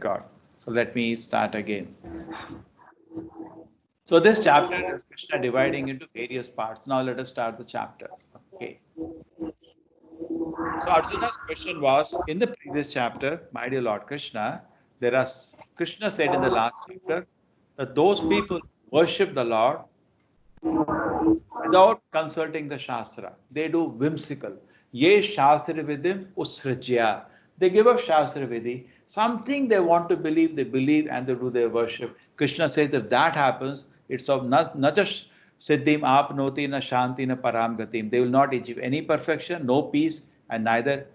God. So let me start again. So this chapter is Krishna dividing into various parts. Now let us start the chapter. Okay. So Arjuna's question was, in the previous chapter, my dear Lord Krishna, Krishna said in the last chapter that those people worship the Lord without consulting the Shastra. They do whimsical. Ye Shastra Vidim Usrajya. They give up Shastra Vidhi. Something they want to believe, they believe and they do their worship. Krishna says if that happens, it's of not just Siddhim Apnoti na Shanti na Param Gatim. They will not achieve any perfection, no peace, and neither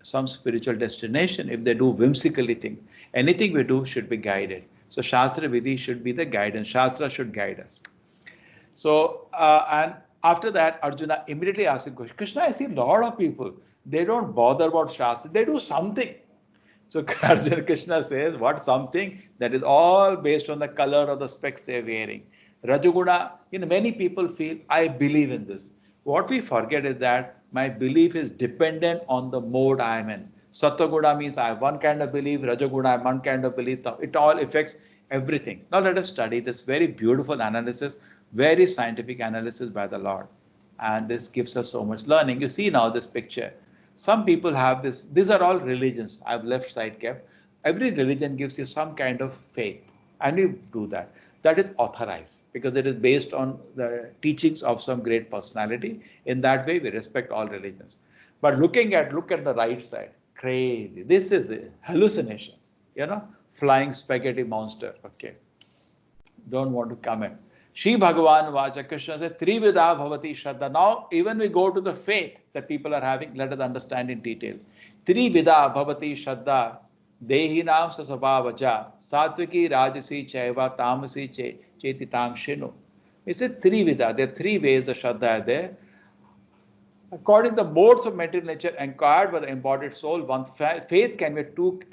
some spiritual destination if they do whimsically things. Anything we do should be guided. So Shastra Vidhi should be the guidance. Shastra should guide us. So, and after that, Arjuna immediately asked him, Krishna, I see a lot of people, they don't bother about Shastra, they do something. So Arjuna Krishna says, what something? That is all based on the color of the specs they're wearing. Rajoguna, many people feel, I believe in this. What we forget is that my belief is dependent on the mode I am in. Sattva means I have one kind of belief, Rajoguna I have one kind of belief. It all affects everything. Now let us study this very beautiful analysis, very scientific analysis by the Lord. And this gives us so much learning. You see now this picture. Some people have this, these are all religions. I've left side kept. Every religion gives you some kind of faith. And you do that. That is authorized because it is based on the teachings of some great personality. In that way, we respect all religions. But look at the right side. Crazy. This is a hallucination. Flying spaghetti monster. Okay. Don't want to comment. Shri Bhagavan Vacha Krishna says, Trivida Bhavati Shraddha. Now, even we go to the faith that people are having, let us understand in detail. Trivida Bhavati Shraddha, Dehinam Sasabhavaja, Satviki Rajasi Chaiva Tamasi Chetitam Shinu. He said Trivida. There are three ways of Shraddha there. According to the modes of material nature acquired by the embodied soul, one faith can be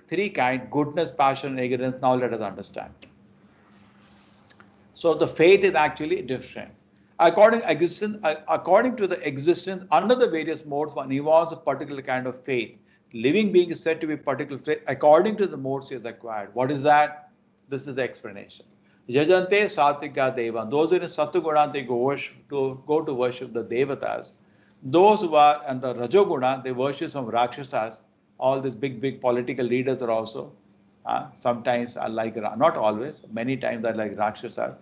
three kinds: goodness, passion, and ignorance. Now let us understand. So the faith is actually different. According to the existence under the various modes, one evolves a particular kind of faith. Living being is said to be particular faith according to the modes he has acquired. What is that? This is the explanation. Yajante Satvika Devan. Those who are in Sattva they go to worship the Devatas. Those who are under Rajoguna, they worship some Rakshasas. All these big political leaders are also. Sometimes are like, not always, many times are like Rakshasas.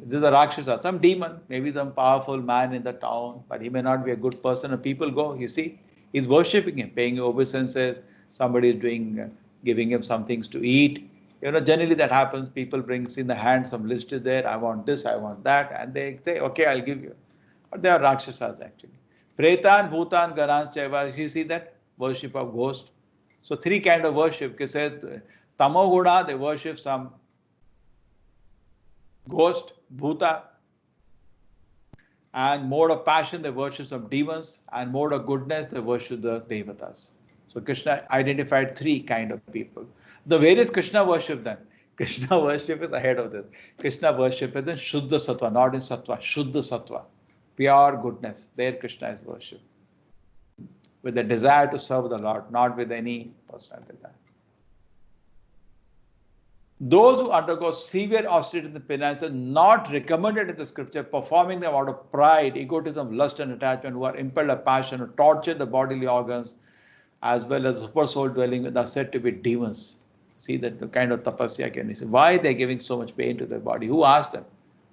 This is a Rakshasa, some demon, maybe some powerful man in the town, but he may not be a good person. And people go, you see, he's worshipping him, paying obeisances. Somebody is giving him some things to eat. Generally that happens. People brings in the hand some list is there. I want this, I want that, and they say, okay, I'll give you. But they are Rakshasas actually. Pretan, Bhutan, Garans, Chaiva. You see that worship of ghost. So three kind of worship. It says Tamoguna, they worship some ghost, bhuta, and mode of passion, they worship some demons, and mode of goodness, they worship the devatas. So Krishna identified three kind of people. The various Krishna worship then. Krishna worship is ahead of this. Krishna worship is in Shuddha Sattva, not in Sattva, Shuddha Sattva, pure goodness. There Krishna is worship. With the desire to serve the Lord, not with any personal desire. Those who undergo severe austerity in the penance are not recommended in the scripture, performing them out of pride, egotism, lust, and attachment, who are impelled by passion, who torture the bodily organs, as well as super soul dwelling, are said to be demons. See that the kind of tapasya can you see. Why they're giving so much pain to their body? Who asked them?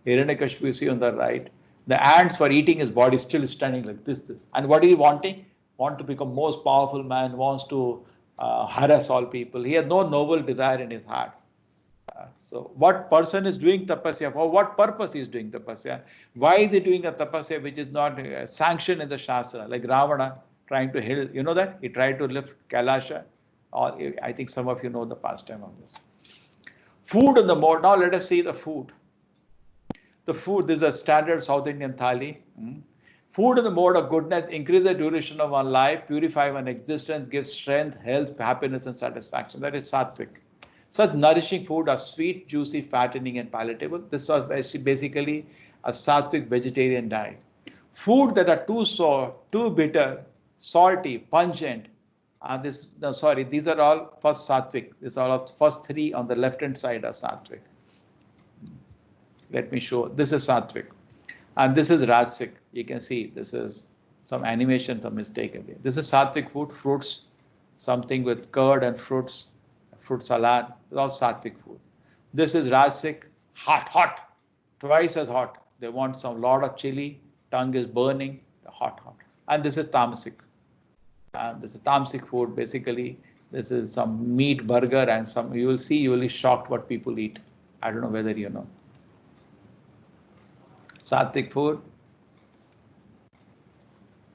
Hiranyakashipu, you see on the right. The ants for eating his body still standing like this. And what is he wanting? Want to become most powerful man, wants to harass all people. He has no noble desire in his heart. So what person is doing tapasya? For what purpose he is doing tapasya? Why is he doing a tapasya which is not sanctioned in the Shastra? Like Ravana trying to hill, you know that? He tried to lift Kailasha. Or I think some of you know the pastime of this. Food in the mode. Now let us see the food. The food, this is a standard South Indian thali. Food in the mode of goodness increase the duration of one life, purify one existence, gives strength, health, happiness, and satisfaction. That is sattvic. Such nourishing food are sweet, juicy, fattening, and palatable. This is basically a sattvic vegetarian diet. Food that are too sour, too bitter, salty, pungent, No, sorry, these are all first sattvic. These are all first three on the left hand side are sattvic. Let me show. This is sattvic, and this is rajasic. You can see this is some animation, some mistake in there. This is sattvic food, fruits, something with curd and fruits, fruit salad. It's all sattvic food. This is rajasic, hot, twice as hot. They want some lot of chili. Tongue is burning, hot. And this is tamasic. This is tamasic food. Basically, this is some meat burger and some. You will see. You will be shocked what people eat. I don't know whether you know. Sattvic food.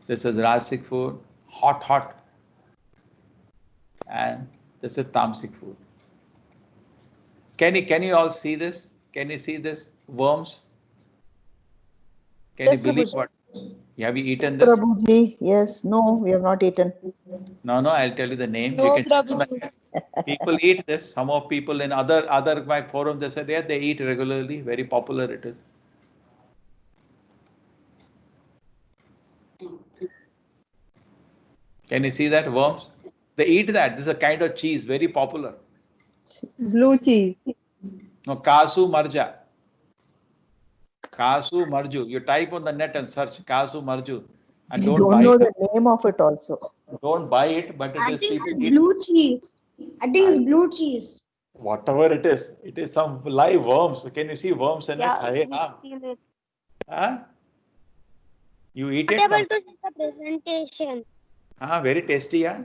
This is rajasic food, hot. And this is tamasic food. Can you all see this? Can you see this? Worms? Can Yes, you believe Prabhuji. what? Have you eaten this? Prabhuji, yes, no, we have not eaten. No, I'll tell you the name. No, You can Prabhuji. people eat this. Some of people in other my forum, they said, yeah, they eat regularly. Very popular it is. Can you see that? Worms? They eat that. This is a kind of cheese, very popular. Blue cheese. No, Kasu Marja. Kasu Marju. You type on the net and search Kasu Marju. And We don't don't buy know it. the name of it also. Don't buy it, but it I is think people it's eat. blue cheese. I think it's blue cheese. Whatever it is some live worms. Can you see worms in Yeah, it? we feel it. Huh? You eat it? Not able to see the presentation. Very tasty, yeah?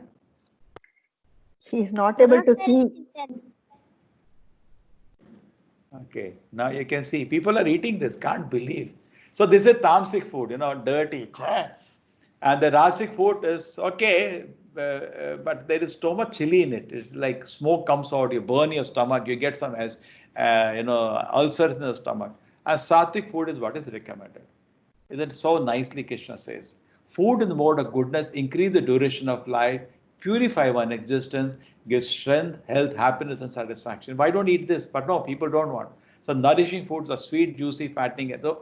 He is not able to see. Okay, now you can see people are eating this, can't believe. So this is tamasic food, dirty. And the rajasic food is okay, but there is so much chili in it. It's like smoke comes out, you burn your stomach, you get some ulcers in the stomach. And sattvic food is what is recommended. Isn't it so nicely Krishna says? Food in the mode of goodness increase the duration of life, purify one existence, give strength, health, happiness, and satisfaction. Why don't eat this? But no, people don't want. So nourishing foods are sweet, juicy, fattening. So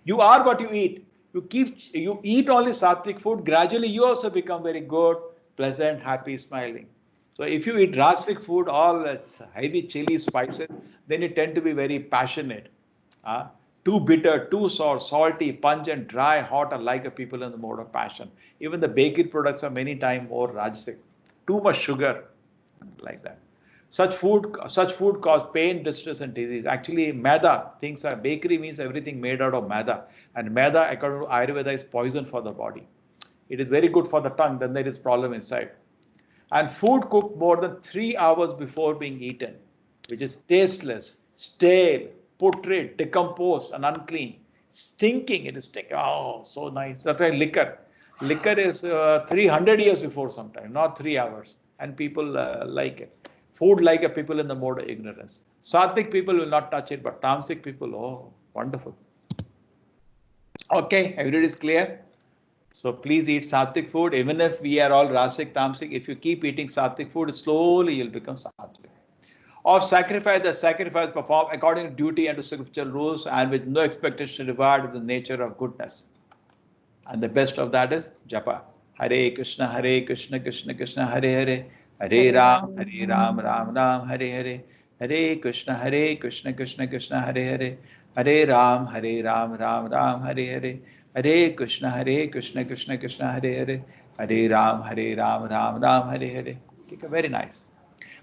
you are what you eat. You eat only sattvic food, gradually you also become very good, pleasant, happy, smiling. So if you eat rasic food, all it's heavy chili spices, then you tend to be very passionate. Too bitter, too sour, salty, pungent, dry, hot, or like a people in the mode of passion. Even the bakery products are many times more rajasic. Too much sugar, like that. Such food cause pain, distress, and disease. Actually, maida, things are bakery means everything made out of maida. And maida, according to Ayurveda, is poison for the body. It is very good for the tongue, then there is problem inside. And food cooked more than 3 hours before being eaten, which is tasteless, stale, putrid, decomposed, and unclean. Stinking, it is taken. Oh, so nice. That's why liquor. Liquor is 300 years before sometime, not 3 hours. And people like it. Food like a people in the mode of ignorance. Sattvic people will not touch it, but tamasic people, oh, wonderful. Okay, everybody is clear? So please eat sattvic food. Even if we are all rasic, tamasic, if you keep eating sattvic food, slowly you'll become sattvic. Or sacrifice, the sacrifice performed according to duty and to scriptural rules and with no expectation reward is the nature of goodness. And the best of that is japa. Hare Krishna, Krishna Krishna, Hare Hare, Hare Ram, Ram Ram, Hare Hare, Hare Krishna, Krishna Krishna, Hare Hare, Hare Ram, Ram Ram, Hare Hare, Hare Krishna, Krishna Krishna, Hare Hare, Hare Ram, Ram Ram, Hare Hare. Okay, very nice.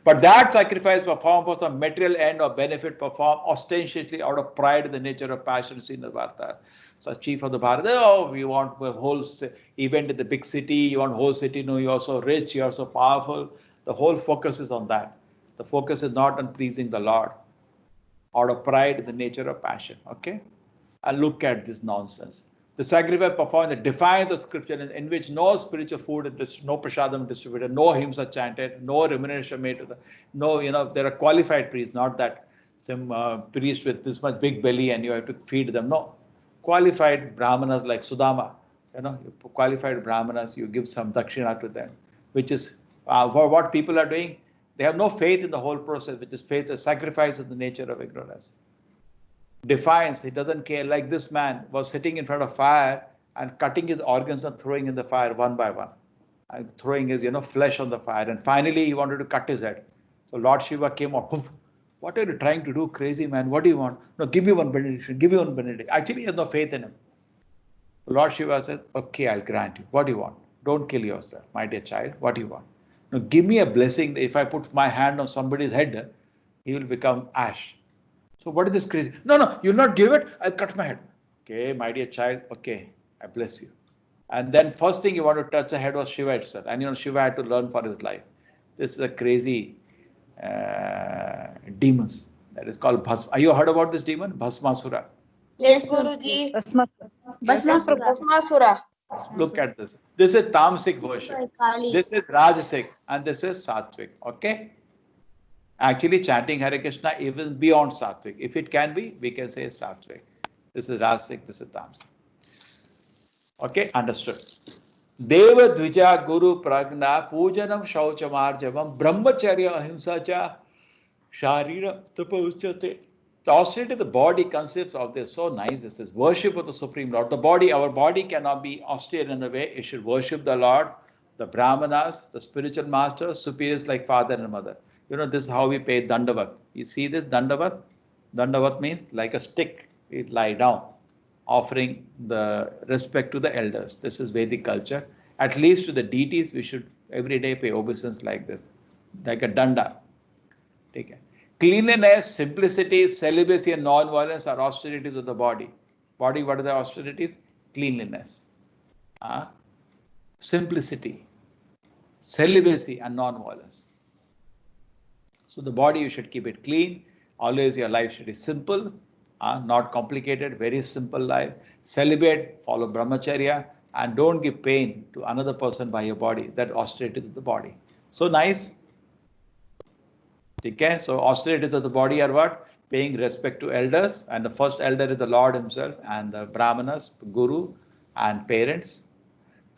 But that sacrifice performed for some material end or benefit performed ostensibly out of pride in the nature of passion seen in the Bharata. So chief of the Bharata, oh, we want a whole event in the big city, you want whole city, no, you're so rich, you're so powerful. The whole focus is on that. The focus is not on pleasing the Lord. Out of pride in the nature of passion, okay? And look at this nonsense. The sacrifice performed in defiance of scripture in which no spiritual food, no prasadam distributed, no hymns are chanted, no remuneration made to the, there are qualified priests, not that some priest with this much big belly and you have to feed them. No, qualified brahmanas like Sudama, qualified brahmanas, you give some dakshina to them, which is what people are doing. They have no faith in the whole process, which is faith, the sacrifice is the nature of ignorance. Defiance, he doesn't care. Like this man was sitting in front of fire and cutting his organs and throwing in the fire one by one. throwing his, flesh on the fire. And finally, he wanted to cut his head. So Lord Shiva came up. What are you trying to do, crazy man? What do you want? No, give me one benediction. Give me one benediction. Actually, he has no faith in him. Lord Shiva said, okay, I'll grant you. What do you want? Don't kill yourself, my dear child. What do you want? Now, give me a blessing. If I put my hand on somebody's head, he will become ash. So what is this crazy? No, you'll not give it. I'll cut my head. Okay, my dear child. Okay, I bless you. And then first thing he wanted to touch the head was Shiva itself. And Shiva had to learn for his life. This is a crazy demons. That is called Bhasma. Have you heard about this demon? Bhasmasura. Yes, Guruji. Bhasmasura. Bhasmasura. Look at this. This is Tamasic worship. This is Rajasic and this is Sattvic. Okay? Actually, chanting Hare Krishna even beyond Sattvic. If it can be, we can say Sattvic. This is Rajasic, this is Tamasic. Okay, understood. Deva Dvija Guru Pragna Pujanam Shauchamarjavam Brahmacharya Ahimsa Cha Sharira Tapauschate. The austerity of the body consists of this. So nice, this is worship of the Supreme Lord. The body, our body cannot be austere in the way. It should worship the Lord, the Brahmanas, the spiritual masters, superiors like father and mother. This is how we pay Dandavat. You see this Dandavat? Dandavat means like a stick. We lie down, offering the respect to the elders. This is Vedic culture. At least to the deities, we should every day pay obeisance like this, like a danda. Take care. Cleanliness, simplicity, celibacy, and non-violence are austerities of the body. Body, what are the austerities? Cleanliness, simplicity, celibacy, and non-violence. So the body, you should keep it clean. Always your life should be simple, not complicated, very simple life. Celibate, follow brahmacharya, and don't give pain to another person by your body. That austerity of the body. So nice. Okay, so austerities of the body are what? Paying respect to elders, and the first elder is the Lord himself, and the Brahmanas, Guru, and parents.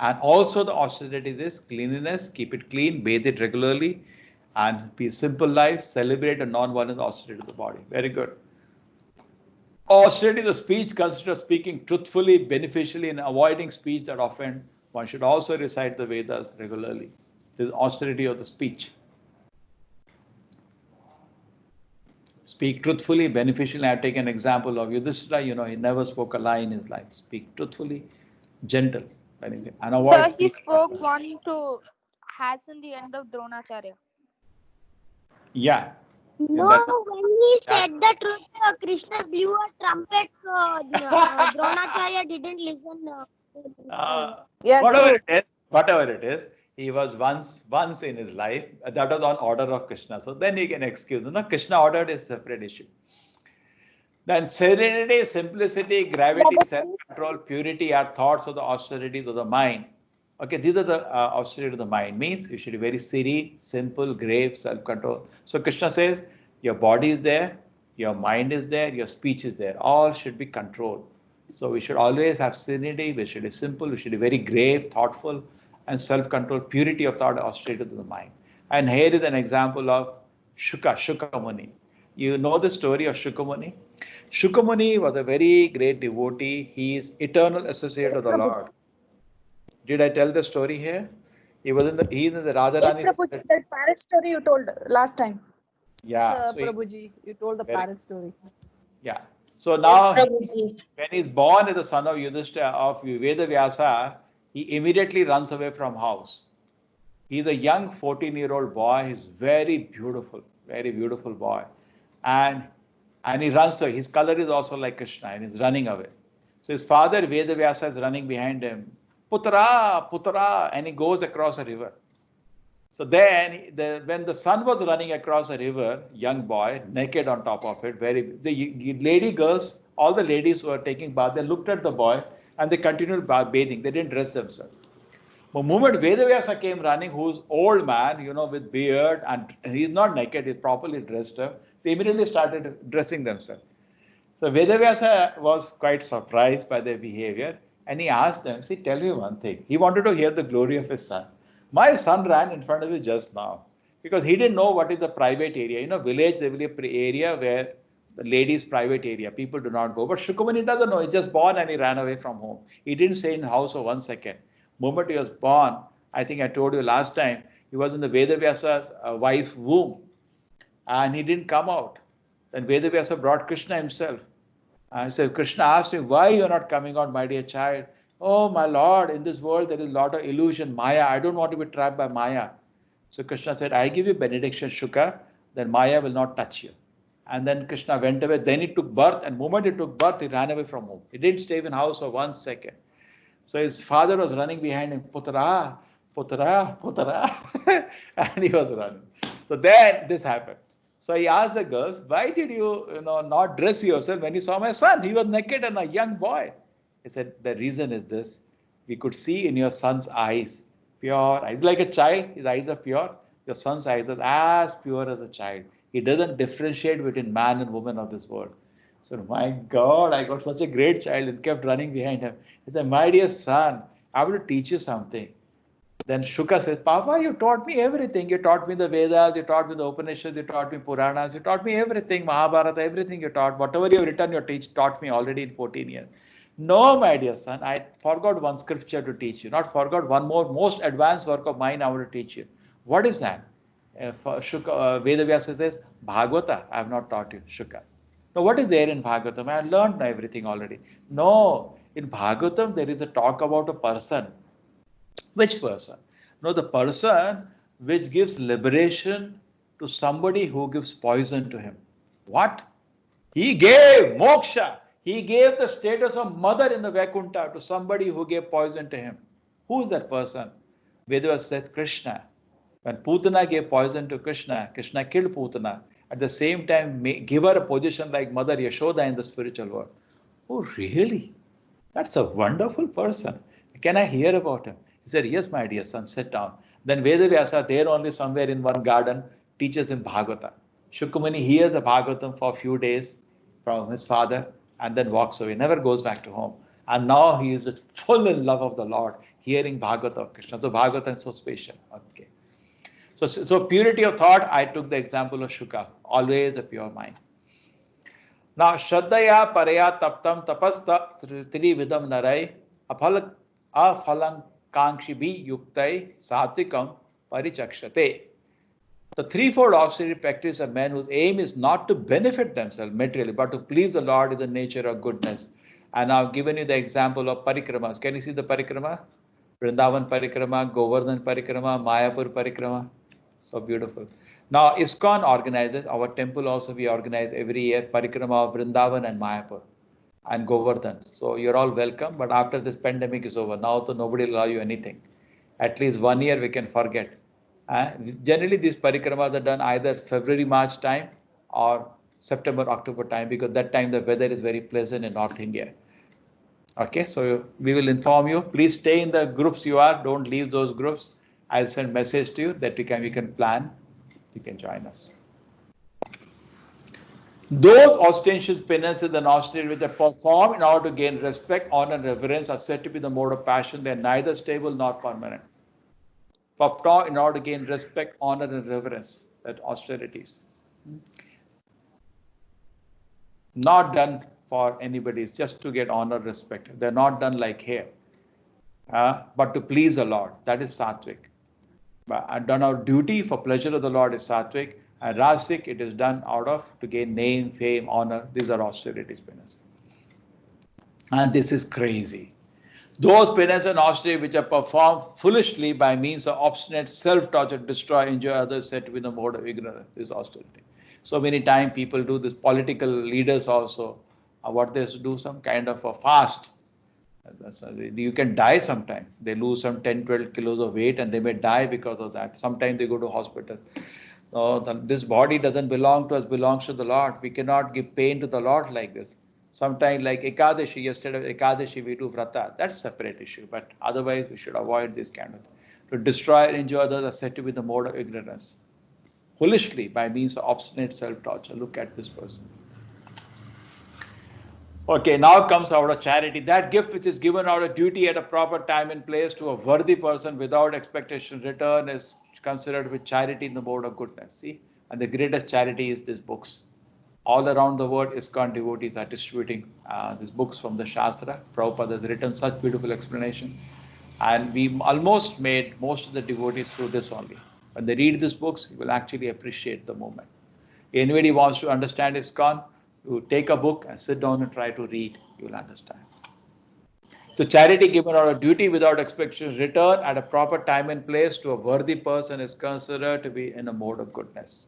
And also the austerities is cleanliness, keep it clean, bathe it regularly, and be simple life, celebrate a non-violent austerity of the body. Very good. Austerity of the speech considers speaking truthfully, beneficially, and avoiding speech that offend. One should also recite the Vedas regularly. This is austerity of the speech. Speak truthfully, beneficially. I have taken an example of Yudhishthira. He never spoke a lie in his life. Speak truthfully, gentle, and avoid. Sir, he spoke one to hasten the end of Dronacharya. Yeah. No, when he said the truth, Krishna blew a trumpet. Dronacharya didn't listen. Yes, Whatever it is, he was once in his life. That was on order of Krishna. So then you can excuse. Krishna ordered is a separate issue. Then serenity, simplicity, gravity, self-control, purity are thoughts of the austerities of the mind. Okay, these are the austerity of the mind. Means you should be very serene, simple, grave, self-control. So Krishna says, your body is there, your mind is there, your speech is there. All should be controlled. So we should always have serenity, we should be simple, we should be very grave, thoughtful, and self-control, purity of thought, austerity of the mind. And here is an example of Shuka Muni. You know the story of Shuka Muni? Shuka Muni was a very great devotee. He is eternal associate of the Lord. Did I tell the story here? He is in the Radharani. Yes, Prabhuji, that parrot story you told last time. Yeah. Prabhuji, you told the parrot story. Yeah. So now, when he's born as the son of Yudhishthira of Veda Vyasa, he immediately runs away from house. He's a young 14-year-old boy. He's very beautiful boy. And he runs away. His color is also like Krishna, and he's running away. So his father, Veda Vyasa, is running behind him. Putra, and he goes across a river. So then, when the son was running across a river, young boy, naked on top of it, all the ladies who were taking bath, they looked at the boy and they continued bathing. They didn't dress themselves. The moment Vedavyasa came running, who's old man, with beard, and he's not naked, he's properly dressed up, they immediately started dressing themselves. So Vedavyasa was quite surprised by their behavior, and he asked them, see, tell me one thing. He wanted to hear the glory of his son. My son ran in front of you just now because he didn't know what is the private area. Village, there will be an area where the ladies' private area, people do not go. But Shuka Muni doesn't know. He's just born and he ran away from home. He didn't stay in the house for 1 second. Moment he was born, I think I told you last time, he was in the Vedavyasa's wife womb and he didn't come out. Then Vedavyasa brought Krishna himself. And so Krishna asked him, why you are not coming out, my dear child? Oh, my Lord, in this world there is a lot of illusion, Maya. I don't want to be trapped by Maya. So Krishna said, I give you benediction, Shuka, then Maya will not touch you. And then Krishna went away. Then he took birth, and the moment he took birth, he ran away from home. He didn't stay in house for 1 second. So his father was running behind him, Putra, Putra, Putra, and he was running. So then this happened. So he asked the girls, why did you, not dress yourself when you saw my son? He was naked and a young boy. He said, the reason is this. We could see in your son's eyes, pure eyes, like a child, his eyes are pure. Your son's eyes are as pure as a child. He doesn't differentiate between man and woman of this world. So, my God, I got such a great child and kept running behind him. He said, my dear son, I want to teach you something. Then Shuka says, Papa, you taught me everything. You taught me the Vedas, you taught me the Upanishads, you taught me Puranas, you taught me everything, Mahabharata, everything you taught. Whatever you have written, you taught me already in 14 years. No, my dear son, I forgot one scripture to teach you. Not forgot one more, most advanced work of mine I want to teach you. What is that? Vedavyasa says, Bhagavata, I have not taught you, Shuka. Now, what is there in Bhagavatam? I have learned everything already. No, in Bhagavatam, there is a talk about a person. Which person? No, the person which gives liberation to somebody who gives poison to him. What? He gave moksha. He gave the status of mother in the Vaikuntha to somebody who gave poison to him. Who is that person? Vedavasa says Krishna. When Putana gave poison to Krishna, Krishna killed Putana. At the same time, give her a position like Mother Yashoda in the spiritual world. Oh, really? That's a wonderful person. Can I hear about him? He said, yes, my dear son, sit down. Then Vedavyasa, there only somewhere in one garden, teaches him Bhagavata. Shukamuni hears the Bhagavatam for a few days from his father and then walks away, never goes back to home. And now he is full in love of the Lord, hearing Bhagavata of Krishna. So Bhagavata is so special. Okay. So purity of thought, I took the example of Shuka, always a pure mind. Now, Shraddhaya Paraya Taptam Tapasta Trividam Narai Aphalang Kankshi Yuktai Satikam Parichakshate. The threefold austerity practice of men whose aim is not to benefit themselves materially, but to please the Lord is the nature of goodness. And I've given you the example of parikramas. Can you see the parikrama? Vrindavan parikrama, Govardhan parikrama, Mayapur parikrama. So beautiful. Now, ISKCON organizes, our temple also we organize every year, parikrama of Vrindavan and Mayapur and Govardhan. So you're all welcome, but after this pandemic is over, now so nobody will allow you anything. At least 1 year we can forget. Generally, these parikramas are done either February, March time or September, October time, because that time the weather is very pleasant in North India. Okay, so we will inform you. Please stay in the groups you are. Don't leave those groups. I'll send message to you that we can plan. You can join us. Those ostentatious penances and austerities which are performed in order to gain respect, honor, and reverence are said to be the mode of passion. They are neither stable nor permanent. Performed in order to gain respect, honor, and reverence, that austerities. Not done for anybody, it's just to get honor, respect. They're not done like here, but to please the Lord. That is sattvic. And done our duty for pleasure of the Lord is sattvic. And rasic, it is done out of to gain name, fame, honor. These are austerities, penance. And this is crazy. Those penance and austerity which are performed foolishly by means of obstinate self-torture, destroy, enjoy others, said to be the mode of ignorance, is austerity. So many times people do this, political leaders also, what they do, some kind of a fast. You can die sometime. They lose some 10, 12 kilos of weight and they may die because of that. Sometimes they go to hospital. This body doesn't belong to us, belongs to the Lord. We cannot give pain to the Lord like this. Sometimes like Ekadashi, yesterday Ekadashi we do vrata. That's a separate issue. But otherwise we should avoid this kind of thing. To destroy and injure others are said to be the mode of ignorance. Foolishly by means of obstinate self-torture. Look at this person. Okay, now comes out of charity. That gift which is given out of duty at a proper time and place to a worthy person without expectation return is considered with charity in the mode of goodness. See, and the greatest charity is these books. All around the world, ISKCON devotees are distributing these books from the Shastra. Prabhupada has written such beautiful explanation. And we almost made most of the devotees through this only. When they read these books, you will actually appreciate the moment. Anybody wants to understand ISKCON, you take a book and sit down and try to read, you will understand. So charity given out of duty without expectation return at a proper time and place to a worthy person is considered to be in a mode of goodness.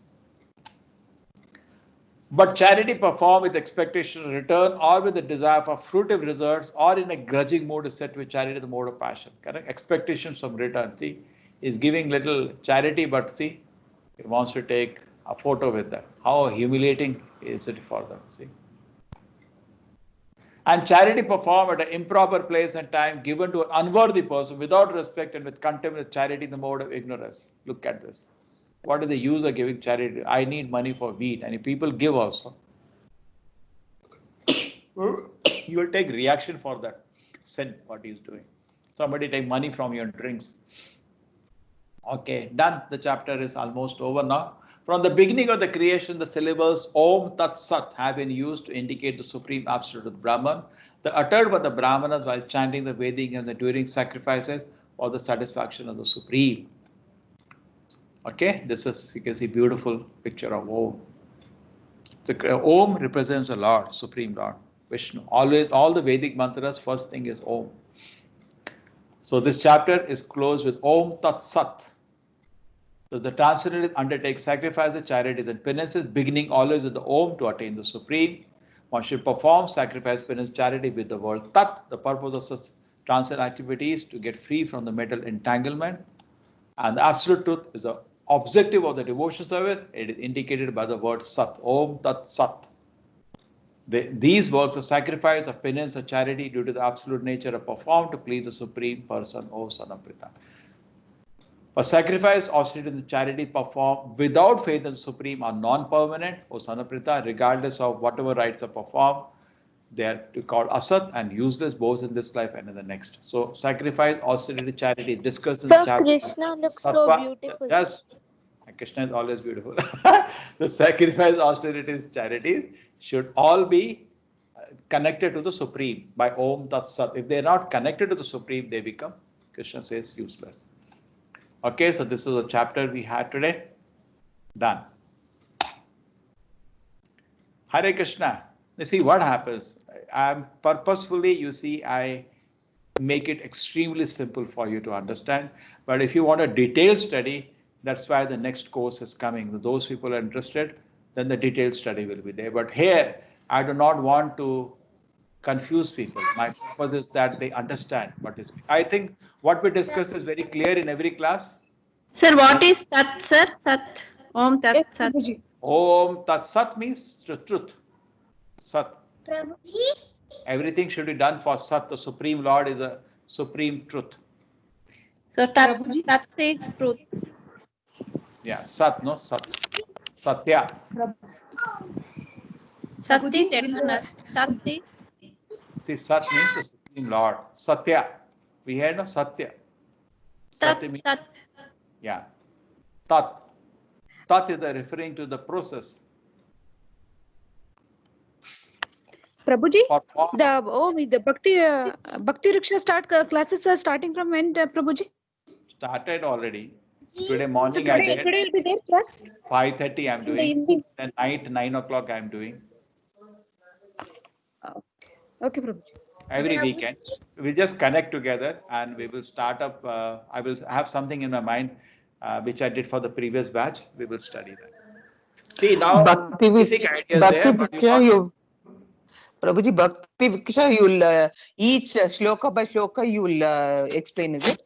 But charity performed with expectation of return or with the desire for fruitive results or in a grudging mood is said to be charity the mode of passion. Correct? Expectations from return. See, is giving little charity, but see, he wants to take a photo with them. How humiliating is it for them? See. And charity performed at an improper place and time given to an unworthy person without respect and with contempt with charity in the mode of ignorance. Look at this. What is the use of giving charity? I need money for wheat, and if people give also, you will take reaction for that sin, what he is doing. Somebody take money from your drinks. Okay, done. The chapter is almost over now. From the beginning of the creation, the syllables Om Tat Sat have been used to indicate the supreme absolute Brahman. The uttered by the Brahmanas while chanting the Vedic and during sacrifices for the satisfaction of the supreme. Okay, this is, you can see, beautiful picture of Om. The Om represents the Lord, Supreme Lord, Vishnu. Always, all the Vedic mantras, first thing is Om. So this chapter is closed with Om Tat Sat. So the transcendental undertakes sacrifices, charities, and penances, beginning always with the Om to attain the Supreme. One should perform sacrifice, penance, charity with the word Tat. The purpose of such transcendental activities to get free from the mental entanglement. And the absolute truth is the objective of the devotion service. It is indicated by the word Sat, Om Tat Sat. These works of sacrifice, of penance, of charity, due to the absolute nature, are performed to please the Supreme Person, O Son of Prita. For sacrifice, austerity, and charity performed without faith in the Supreme are non-permanent, O Son of Prita, regardless of whatever rites are performed. They are called asat and useless both in this life and in the next. So sacrifice, austerity, charity discussed in the chapter. Krishna looks so beautiful. Yes, Krishna is always beautiful. The sacrifice, austerities, charities should all be connected to the Supreme by Om Tat Sat. If they are not connected to the Supreme, they become, Krishna says, useless. Okay, so this is a chapter we had today. Done. Hare Krishna. You see what happens. I'm purposefully, you see, I make it extremely simple for you to understand. But if you want a detailed study, that's why the next course is coming. Those people are interested, then the detailed study will be there. But here, I do not want to confuse people. My purpose is that they understand what is. I think what we discuss is very clear in every class. Sir, what is Tat, sir? Tat. Om Tat Yes, Sat. Prabhuji. Om Tat Sat means truth. Sat. Prabhuji, Everything should be done for Sat. The Supreme Lord is a supreme truth. So Tat is truth. Yeah, Sat, no? Sat. Satya. Sat is eternal. Tat is See, Sat means the Supreme Lord. Satya. We had no Satya. Tat. Satya means, Tat. yeah. Tat. Tat is referring to the process. Prabhuji, Or the Bhakti Riksha classes are starting from when, Prabhuji? started already. Today morning So I today did. will be there class 5:30 I'm in the doing. evening. Then night 9 o'clock I'm doing. Okay, Prabhuji. Every weekend. We just connect together and we will start up. I will have something in my mind which I did for the previous batch. We will study that. See now, Bhakti basic ideas there. But Viksha, Prabhuji, Bhakti Viksha, you'll each shloka by shloka you will explain, is it?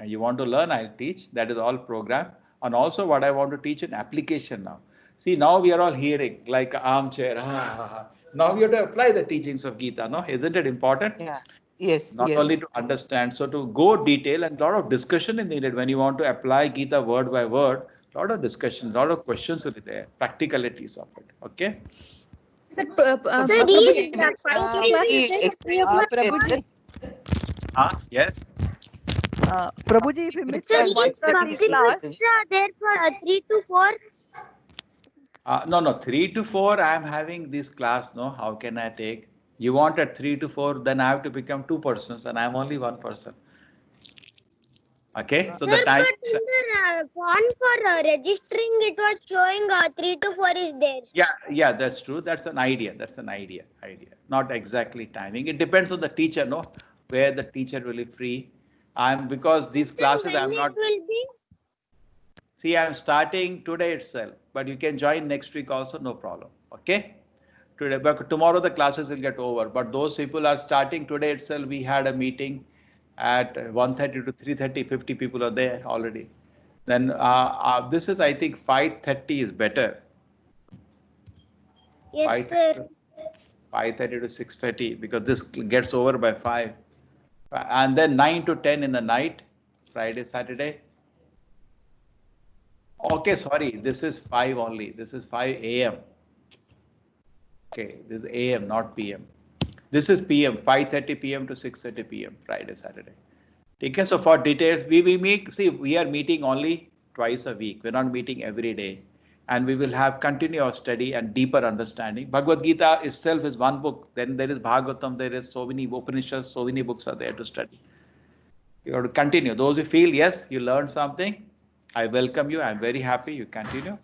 you want to learn, I'll teach. That is all program. And also what I want to teach in application now. See, now we are all hearing like armchair. Now we have to apply the teachings of Gita, no? Isn't it important? Yeah. Yes. Not yes. only to understand, so to go detail and a lot of discussion is needed when you want to apply Gita word by word. A lot of discussion, a lot of questions will be there, practicalities of it. Okay. so these Prabhuji, classes Prabhuji, Yes. Prabhuji, if you miss so that these 1:30 Bhakti class, Viksha are there for 3 to 4. No, 3 to 4, I am having this class, no? How can I take? You want at 3 to 4, then I have to become 2 persons and I am only 1 person. Okay, so Sir, the time. but in the form for registering, it was showing 3 to 4 is there. Yeah, that's true. That's an idea. Idea. Not exactly timing. It depends on the teacher, no, where the teacher will be free. Because these classes When I'm not. it will be? See, I'm starting today itself, but you can join next week also, no problem. Okay. Today, but tomorrow the classes will get over. But those people are starting today itself. We had a meeting at 1:30 to 3:30. 50 people are there already. Then this is, I think, 5:30 is better. Yes, sir. 5:30 to 6:30 because this gets over by 5. And then 9 to 10 in the night, Friday, Saturday. Okay, sorry, this is 5 only. This is 5 a.m. Okay, this is a.m. not p.m. This is p.m. 5:30 p.m. to 6:30 p.m. Friday, Saturday. Okay, so for details, we are meeting only twice a week. We're not meeting every day. And we will have continuous study and deeper understanding. Bhagavad Gita itself is one book. Then there is Bhagavatam. There is so many Upanishads, so many books are there to study. You have to continue. Those who feel, yes, you learned something, I welcome you. I'm very happy. You continue.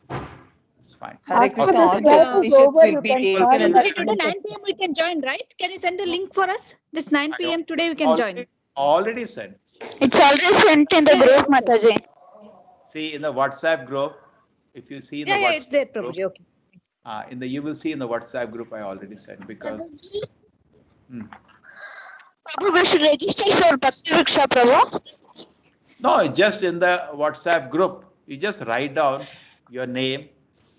It's fine. Hare After Krishna, this all the class is Upanishads over, will you be can taken start in that the Today 9 meditation. p.m. we can join, right? Can you send a link for us? This 9 p.m. today we can join. Already said. It's already sent in the Yeah, group, yeah. Mataji. See in the WhatsApp group, if you see in the Yeah, it's there, WhatsApp group, Prabhuji. Okay. you will see in the WhatsApp group I already sent because. Prabhu, we should register for Bhakti Vriksha, Prabhu. No, just in the WhatsApp group, you just write down your name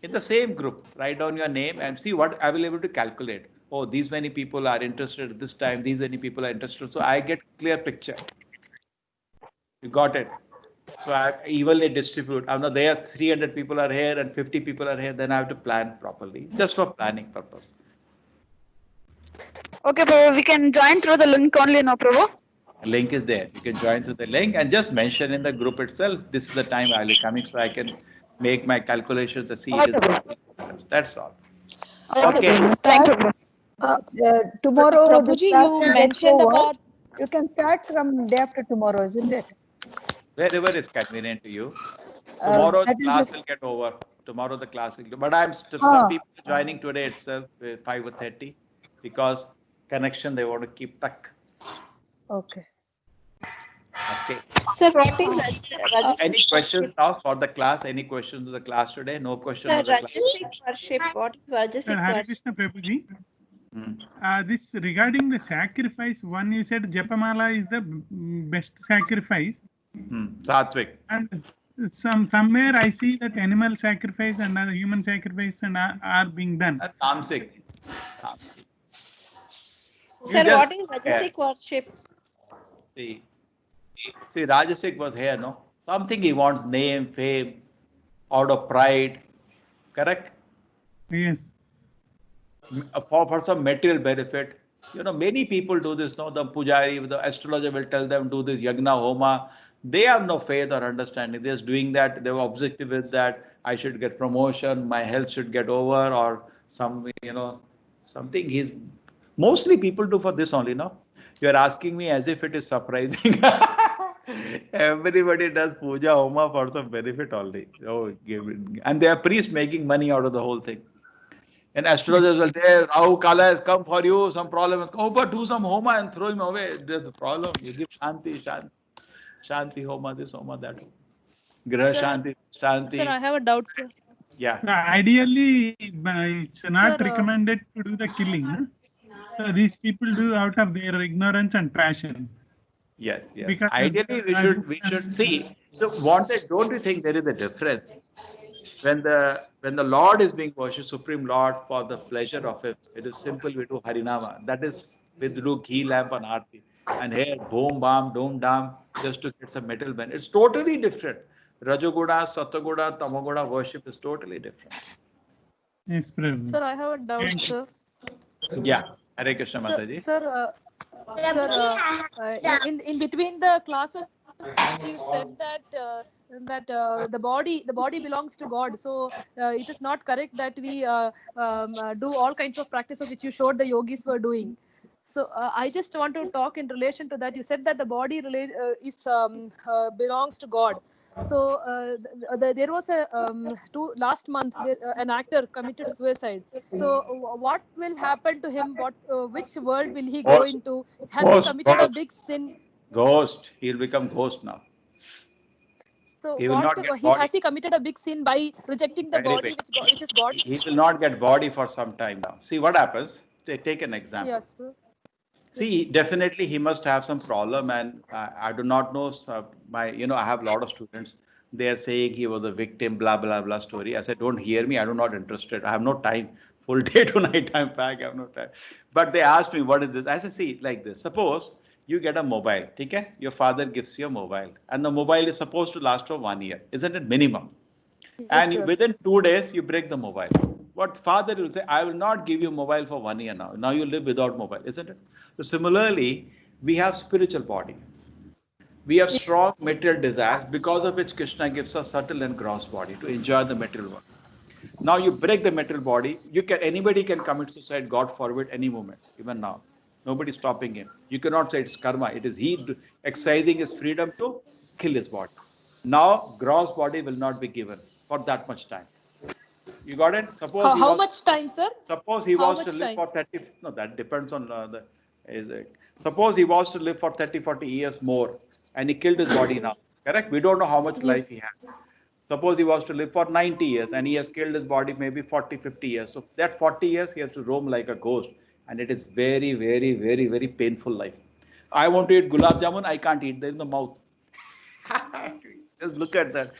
in the same group. Write down your name and see what I will able to calculate. Oh, these many people are interested at this time. These many people are interested. So I get clear picture. You got it. So I evenly distribute. I know there are 300 people are here and 50 people are here. Then I have to plan properly, just for planning purpose. Okay, Prabhu, we can join through the link only, no, Prabhu? A link is there. You can join through the link and just mention in the group itself. This is the time I'll be coming, so I can make my calculations to see it is. That's all. Okay. Thank you, Prabhu. Tomorrow, this Prabhuji, class you will get mentioned over. about You can start from day after tomorrow, isn't it? Wherever is convenient to you. Tomorrow That the is class the- will get over. Tomorrow the class will. But I'm still some Ah. people are joining today itself 5:30 because connection they want to keep tuck. Okay. Okay. sir, what is Any Rajasic questions worship? now for the class? Any questions to the class today? No questions Sir, to the class. Rajasic worship. What is Rajasic Hare worship? Krishna Prabhuji. Hmm. This regarding the sacrifice, one you said Japamala is the best sacrifice, Satvik. and somewhere I see that animal sacrifice and other human sacrifice and are being done. Tamsik. Sir, what is Rajasic worship? See, Rajasic was here, no? Something he wants, name, fame, out of pride, correct? Yes. For some material benefit. Many people do this, no? The pujari, the astrologer will tell them do this yagna, homa. They have no faith or understanding. They're just doing that. They were objective with that. I should get promotion, my health should get over, or something mostly people do for this only, no? You're asking me as if it is surprising. Everybody does puja, homa for some benefit only. Oh, and they are priests making money out of the whole thing. And astrologers will tell, Rahu Kala has come for you, some problem has come. Oh, but do some homa and throw him away. There's the problem. You give Shanti homa, this homa, that. Graha Sir, Shanti. Sir, I have a doubt, sir. Yeah. Ideally, it's not Sir, recommended to do the killing. No? So these people do out of their ignorance and passion. Yes. Because Ideally, we should see. So, don't you think there is a difference when the Lord is being worshipped, Supreme Lord, for the pleasure of it? It is simple. We do Harinama. That is with do ghee lamp and aarti. And here, boom, bam, doom, dam, just to get some metal benefit. It's totally different. Rajoguda, Sataguda, Tamaguda worship is totally different. Yes, Prabhu. sir, I have a doubt, Thank you. sir. Yeah. Hare Krishna Sir, Mataji. in between the classes, you said that the body belongs to God. So it is not correct that we do all kinds of practices which you showed the yogis were doing. So I just want to talk in relation to that. You said that the body belongs to God. So there was last month an actor committed suicide. So what will happen to him? Which world will he go Ghost. into? Has he committed a big sin? Ghost. He'll become ghost now. So He will not get has body. he committed a big sin by rejecting the Very body big. which is God's? He will not get body for some time now. See what happens. Take an example. Yes, sir. See, definitely he must have some problem, and I do not know. I have a lot of students. They are saying he was a victim, blah blah blah story. I said, don't hear me. I do not interested. I have no time. Full day to night time back. I have no time. But they asked me, what is this? I said, see, like this. Suppose you get a mobile. Okay? Your father gives you a mobile, and the mobile is supposed to last for 1 year, isn't it minimum? Yes, And sir. within 2 days, you break the mobile. What father will say, I will not give you mobile for 1 year now. Now you live without mobile, isn't it? So similarly, we have spiritual body. We have strong material desires because of which Krishna gives us subtle and gross body to enjoy the material world. Now you break the material body, anybody can commit suicide, God forbid, any moment, even now. Nobody is stopping him. You cannot say it's karma. It is he exercising his freedom to kill his body. Now gross body will not be given for that much time. You got it? Suppose How much time, sir? Suppose he How was much to live time? for 30. No, that depends on suppose he was to live for 30, 40 years more, and he killed his body now. Correct? We don't know how much life he had. Suppose he was to live for 90 years and he has killed his body maybe 40, 50 years. So that 40 years he has to roam like a ghost, and it is very, very, very, very painful life. I want to eat gulab jamun, I can't eat. They're in the mouth. Just look at that.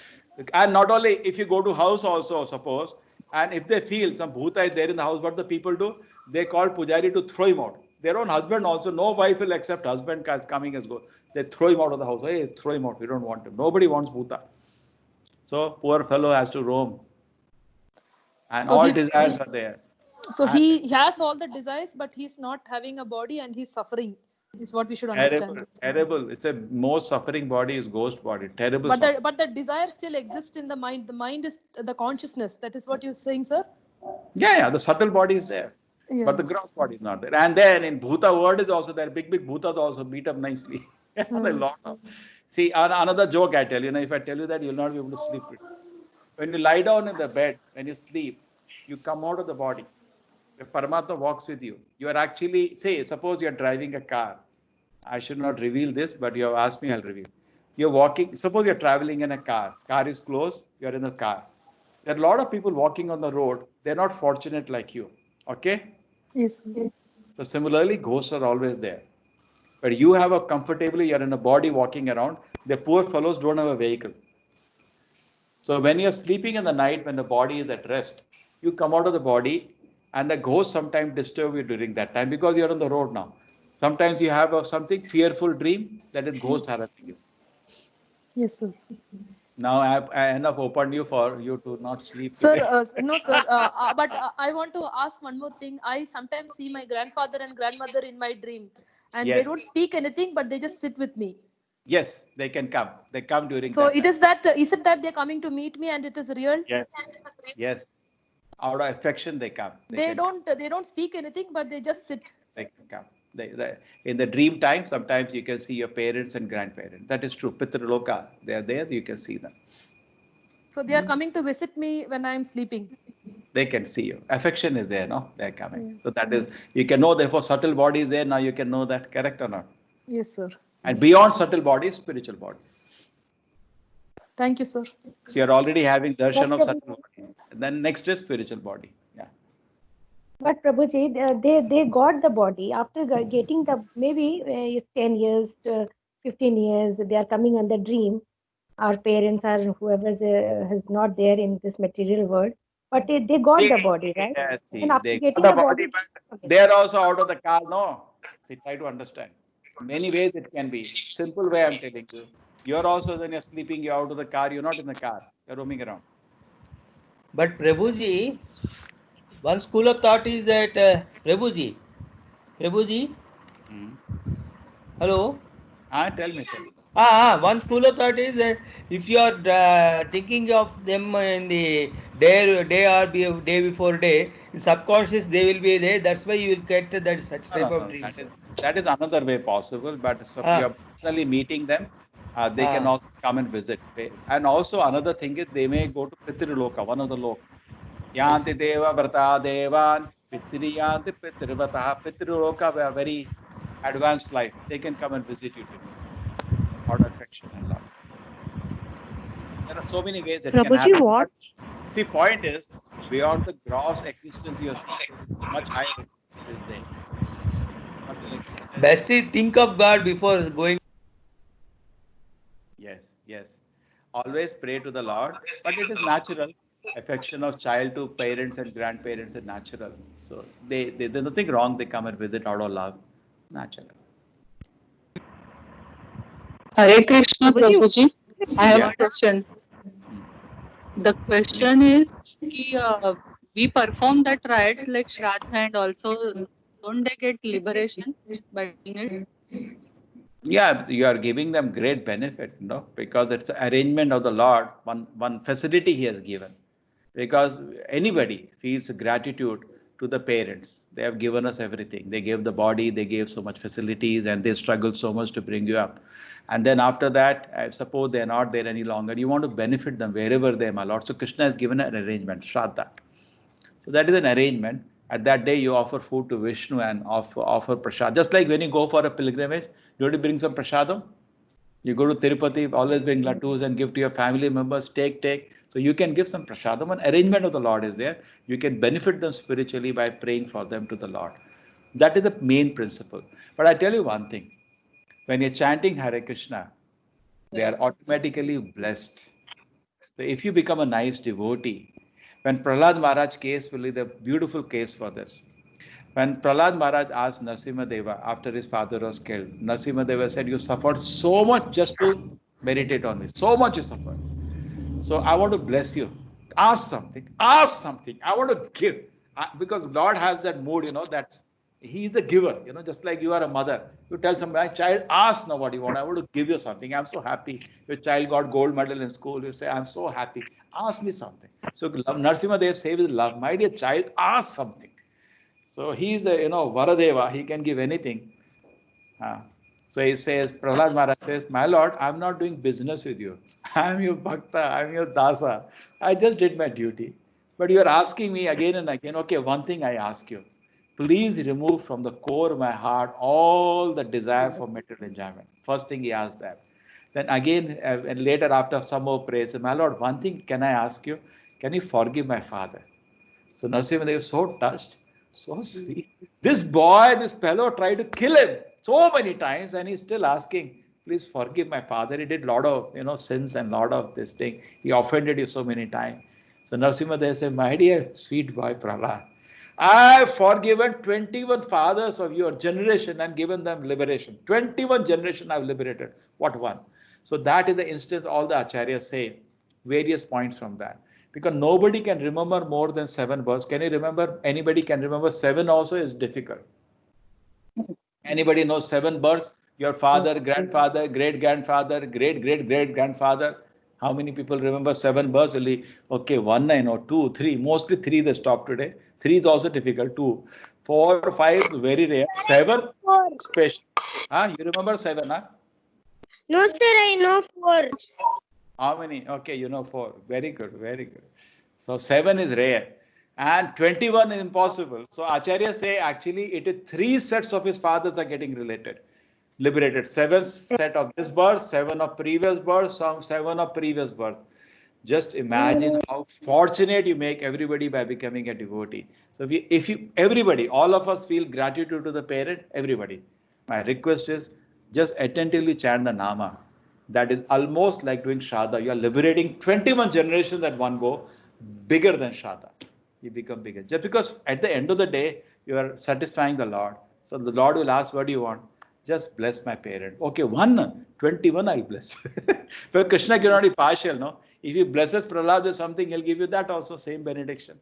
And not only, if you go to house also, suppose, and if they feel some bhuta is there in the house, what the people do? They call pujari to throw him out. Their own husband also, no wife will accept husband as coming as go. They throw him out of the house. Hey, throw him out. We don't want him. Nobody wants bhuta. So poor fellow has to roam. And So all desires are there. So he has all the desires, but he's not having a body and he's suffering. Is what we should understand. Terrible, terrible. It's a most suffering body is ghost body. Terrible. But the desire still exists in the mind. The mind is the consciousness. That is what you're saying, sir? Yeah. The subtle body is there. Yeah. But the gross body is not there. And then in Bhuta word is also there. Big Bhutas also beat up nicely. A lot of. See, another joke I tell you. If I tell you that, you'll not be able to sleep. When you lie down in the bed, when you sleep, you come out of the body. If Paramatma walks with you, you are actually, suppose you are driving a car. I should not reveal this, but you have asked me, I'll reveal. You're walking, suppose you're traveling in a car. Car is closed, you're in the car. There are a lot of people walking on the road. They're not fortunate like you. Okay? Yes. So similarly, ghosts are always there. But you have you're in a body walking around. The poor fellows don't have a vehicle. So when you're sleeping in the night, when the body is at rest, you come out of the body and the ghosts sometimes disturb you during that time because you're on the road now. Sometimes you have something fearful dream that is ghost harassing you. Yes, sir. Now I enough opened you for you to not sleep. Sir, no, sir. But I want to ask one more thing. I sometimes see my grandfather and grandmother in my dream, and they don't speak anything, but they just sit with me. Yes, they can come. They come during. So that it time. is that. Is it that they're coming to meet me, and it is real? Yes. Out of affection, they come. They don't speak anything, but they just sit. They can come. In the dream time, sometimes you can see your parents and grandparents. That is true. Pitraloka, they are there. You can see them. So they are coming to visit me when I am sleeping. They can see you. Affection is there, no? They are coming. So that is, you can know, therefore, subtle body is there. Now you can know that, correct or not? Yes, sir. And beyond subtle body, spiritual body. Thank you, sir. So you're already having darshan of subtle body. And then next is spiritual body. Yeah. But Prabhuji, they got the body after getting the maybe 10 years, 15 years, they are coming on the dream. Our parents or whoever is not there in this material world, but they got the body, right? Yeah, And after they getting got the body, they are also out of the car, no? See, try to understand. Many ways it can be. Simple way I'm telling you. You're also, when you're sleeping, you're out of the car, you're not in the car, you're roaming around. But Prabhuji, one school of thought is that Prabhuji, hello. Tell me. One school of thought is that if you are thinking of them in the day before day, in subconscious they will be there. That's why you will get that such type of dreams. That is another way possible, but so if you are personally meeting them, they can also come and visit. And also another thing is they may go to Pitriloka, one of the loka. Yanti Deva Vrata Devan, Pitriyanti Pitrivata, Pitriloka, a very advanced life. They can come and visit you out of affection and love. There are so many ways it can Prabhuji, happen. what? See, point is, beyond the gross existence you are seeing, there is much higher existence is there. Best is think of God before going. Yes, yes. Always pray to the Lord, but it is natural. Affection of child to parents and grandparents is natural. So there's nothing wrong. They come and visit out of love. Natural. Hare Krishna, Prabhuji, Prabhuji. I have Yeah. a question. The question is, we perform that rites like Shraddha and also don't they get liberation by doing it? Yeah, you are giving them great benefit, because it's the arrangement of the Lord, one facility He has given. Because anybody feels gratitude to the parents. They have given us everything. They gave the body, they gave so much facilities, and they struggled so much to bring you up. And then after that, I suppose they are not there any longer. You want to benefit them wherever they are, my Lord. So Krishna has given an arrangement, Shraddha. So that is an arrangement. At that day, you offer food to Vishnu and offer prasad. Just like when you go for a pilgrimage, you have to bring some prasadam. You go to Tirupati, always bring laddus and give to your family members. Take. So you can give some prasadam. An arrangement of the Lord is there. You can benefit them spiritually by praying for them to the Lord. That is the main principle. But I tell you one thing. When you're chanting Hare Krishna, they are automatically blessed. So if you become a nice devotee, when Prahlad Maharaj case will be the beautiful case for this. When Prahlad Maharaj asked Narasimha Deva after his father was killed, Narasimha Deva said, you suffered so much just to meditate on me. So much you suffered. So I want to bless you. Ask something. I want to give. Because Lord has that mood, that He is the giver. Just like you are a mother. You tell my child, ask now what you want. I want to give you something. I'm so happy. Your child got gold medal in school. You say, I'm so happy. Ask me something. So Narasimha Deva says with love, my dear child, ask something. So he is the, Varadeva. He can give anything. So he says, Prahlad Maharaj says, my Lord, I'm not doing business with you. I'm your Bhakta, I'm your Dasa. I just did my duty. But you are asking me again and again, okay, one thing I ask you. Please remove from the core of my heart all the desire for material enjoyment. First thing he asked that. Then again, and later after some more praise, my Lord, one thing can I ask you? Can you forgive my father? So Narasimha Deva was so touched, so sweet. This fellow tried to kill him so many times, and he's still asking, please forgive my father. He did a lot of sins and a lot of this thing. He offended you so many times. So Narasimha Deva said, my dear sweet boy Prahlad, I have forgiven 21 fathers of your generation and given them liberation. 21 generation I have liberated. What one? So that is the instance all the acharyas say, various points from that. Because nobody can remember more than 7 births. Can you remember? Anybody can remember 7 also is difficult. Anybody knows 7 births? Your father, grandfather, great-grandfather, great-great-great-grandfather. How many people remember 7 births? Only, okay, 1, I know, 2, 3. Mostly 3 they stop today. 3 is also difficult. 2, 4, 5 is very rare. 7, special. You remember 7, huh? No, sir, I know 4. How many? Okay, you know 4. Very good, very good. So 7 is rare. And 21 is impossible. So Acharya say actually it is 3 sets of his fathers are getting liberated. 7 set of this birth, 7 of previous birth, 7 of previous birth. Just imagine how fortunate you make everybody by becoming a devotee. So if you everybody, all of us feel gratitude to the parent, everybody. My request is just attentively chant the Nama. That is almost like doing Shraddha. You are liberating 21 generations at one go, bigger than Shraddha. You become bigger. Just because at the end of the day, you are satisfying the Lord. So the Lord will ask, what do you want? Just bless my parent. Okay, 21 I'll bless. But Krishna cannot be partial, no? If he blesses Prahlad or something, he'll give you that also, same benediction.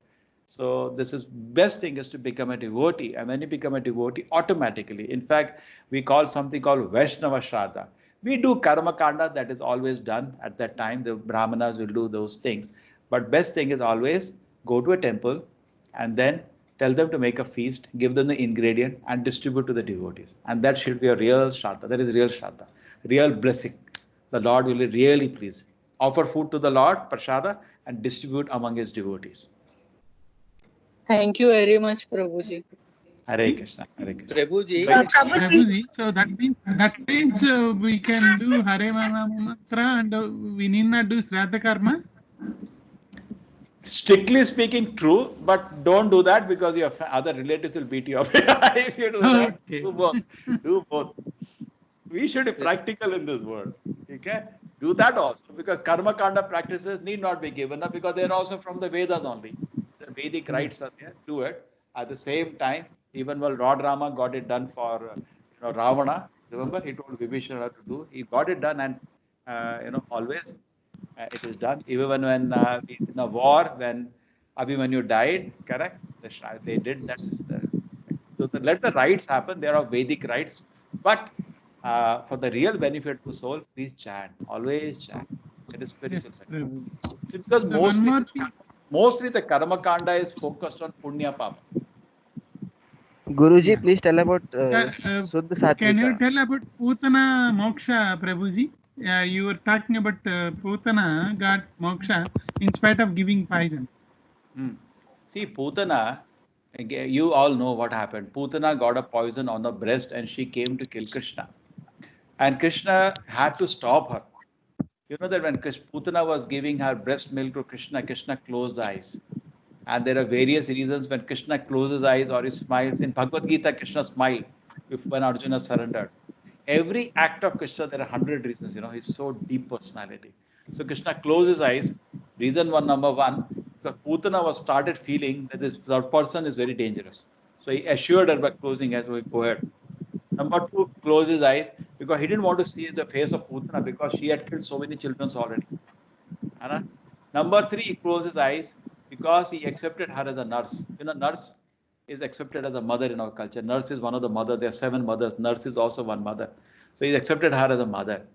So this is best thing is to become a devotee. And when you become a devotee, automatically, in fact, we call something called Vaishnava Shraddha. We do Karma Kanda, that is always done at that time. The Brahmanas will do those things. But best thing is always go to a temple and then tell them to make a feast, give them the ingredient and distribute to the devotees. And that should be a real Shraddha. That is real Shraddha, real blessing. The Lord will be really pleased. Offer food to the Lord, Prasada, and distribute among his devotees. Thank you very much, Prabhuji. Hare Krishna, Hare Krishna. Prabhuji, Prabhuji, so that means we can do Hare Mama Mantra and we need not do Shraddha Karma. Strictly speaking, true, but don't do that because your other relatives will beat you up. If you do that, Okay. do both. Do both. We should be practical in this world. Okay? Do that also because karma kanda practices need not be given up because they are also from the Vedas only. The Vedic rites are there. Do it. At the same time, even while Lord Rama got it done for Ravana, remember he told Vibhishana to do. He got it done and always it is done. Even when in the war when Abhimanyu died, correct? They did that. So let the rites happen. There are Vedic rites, but for the real benefit of the soul, please chant. Always chant. It is spiritual. Yes, See, because so one more thing. mostly the karma kanda is focused on punya papa. Guruji, please tell about Suddha Can you Satvika. tell about Putana Moksha, Prabhuji? You were talking about Putana got moksha in spite of giving poison. See, Putana, you all know what happened. Putana got a poison on the breast and she came to kill Krishna. And Krishna had to stop her. You know that when Putana was giving her breast milk to Krishna, Krishna closed the eyes. And there are various reasons when Krishna closes eyes or he smiles. In Bhagavad Gita, Krishna smiled when Arjuna surrendered. Every act of Krishna, there are 100 reasons. He's so deep personality. So Krishna closed his eyes. Reason number one, because Putana was started feeling that this person is very dangerous. So he assured her by closing eyes, well, go ahead. Number two, close his eyes because he didn't want to see the face of Putana because she had killed so many children already. Number three, he closed his eyes because he accepted her as a nurse. Nurse is accepted as a mother in our culture. Nurse is one of the mothers. There are 7 mothers. Nurse is also one mother. So he accepted her as a mother.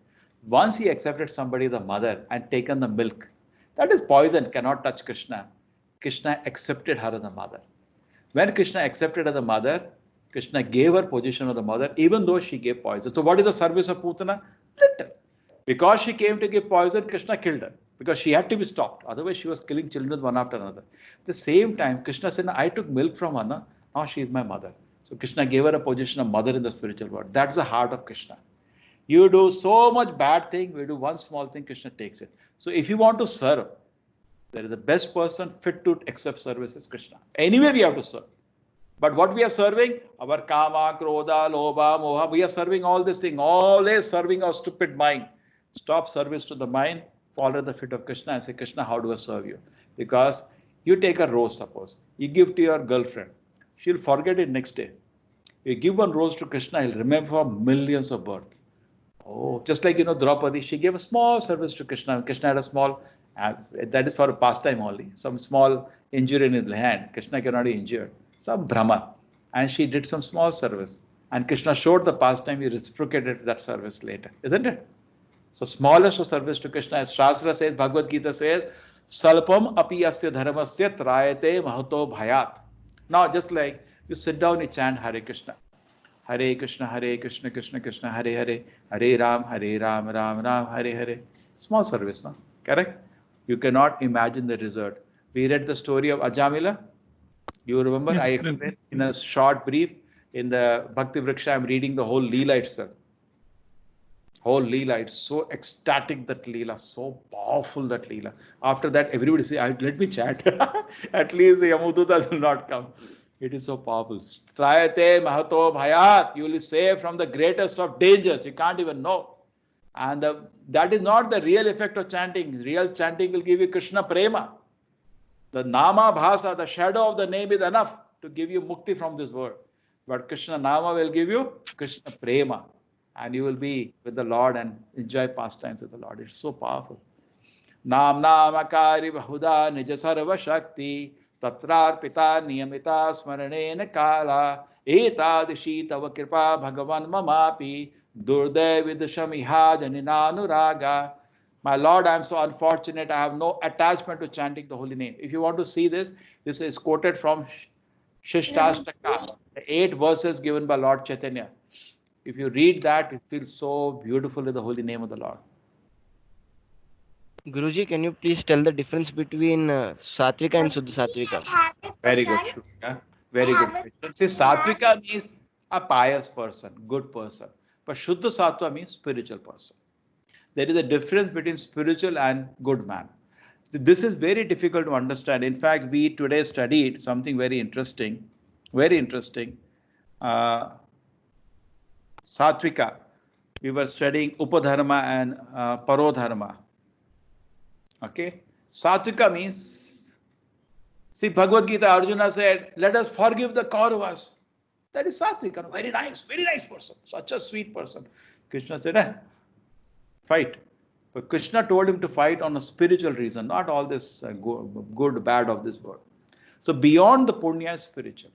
Once he accepted somebody as a mother and taken the milk, that is poison, cannot touch Krishna. Krishna accepted her as a mother. When Krishna accepted as a mother, Krishna gave her position of the mother, even though she gave poison. So what is the service of Putana? Little. Because she came to give poison, Krishna killed her. Because she had to be stopped. Otherwise, she was killing children one after another. At the same time, Krishna said, I took milk from her. Now she is my mother. So Krishna gave her a position of mother in the spiritual world. That's the heart of Krishna. You do so much bad thing, we do one small thing, Krishna takes it. So if you want to serve, there is the best person fit to accept service is Krishna. Anyway, we have to serve. But what we are serving? Our kama, krodha, lobha, moha. We are serving all this thing, always serving our stupid mind. Stop service to the mind. Follow the feet of Krishna and say, Krishna, how do I serve you? Because you take a rose, suppose. You give to your girlfriend. She'll forget it next day. You give one rose to Krishna, he'll remember for millions of births. Oh, just like, Draupadi, she gave a small service to Krishna. Krishna had a small, that is for a pastime only, some small injury in his hand. Krishna cannot be injured. Some Brahma. And she did some small service. And Krishna showed the pastime, he reciprocated that service later. Isn't it? So smallest of service to Krishna, as Shastra says, Bhagavad Gita says, Salpam api asya dharmasya trayate mahato bhayat. Now, just like you sit down and chant Hare Krishna. Hare Krishna, Krishna Krishna, Hare Hare, Hare Ram, Ram Ram, Hare Hare. Small service, no? Correct? You cannot imagine the result. We read the story of Ajamila. You remember? Yes, I explained in a short brief in the Bhakti Vriksha. I'm reading the whole Leela itself. Whole Leela, it's so ecstatic, that Leela, so powerful, that Leela. After that, everybody say, let me chant. At least Yamuduta will not come. It is so powerful. Trayate mahato bhayat. You will be saved from the greatest of dangers. You can't even know. And that is not the real effect of chanting. Real chanting will give you Krishna prema. The nama bhasa, the shadow of the name is enough to give you mukti from this world. But Krishna nama will give you Krishna prema. And you will be with the Lord and enjoy pastimes with the Lord. It's so powerful. Nam namakari bahuda nija sarva shakti tatrar pita niyamita smaranena kala etadishi tava kripa bhagavan mamapi durdev vidasham iha janinanuraga My Lord, I am so unfortunate. I have no attachment to chanting the holy name. If you want to see this, this is quoted from Shishtashtaka, the 8 verses given by Lord Chaitanya. If you read that, it feels so beautiful in the holy name of the Lord. Guruji, can you please tell the difference between Satvika and Shuddha Satvika? Very good. Yeah? Very good. See, Satvika means a pious person, good person. But Shuddha Sattva means spiritual person. There is a difference between spiritual and good man. So this is very difficult to understand. In fact, we today studied something very interesting. Very interesting. Satvika. We were studying Upadharma and Parodharma. Okay. Satvika means, see, Bhagavad Gita, Arjuna said, let us forgive the Kauravas. That is Satvika. Very nice person. Such a sweet person. Krishna said, fight. But Krishna told him to fight on a spiritual reason, not all this good, bad of this world. So beyond the punya is spiritual.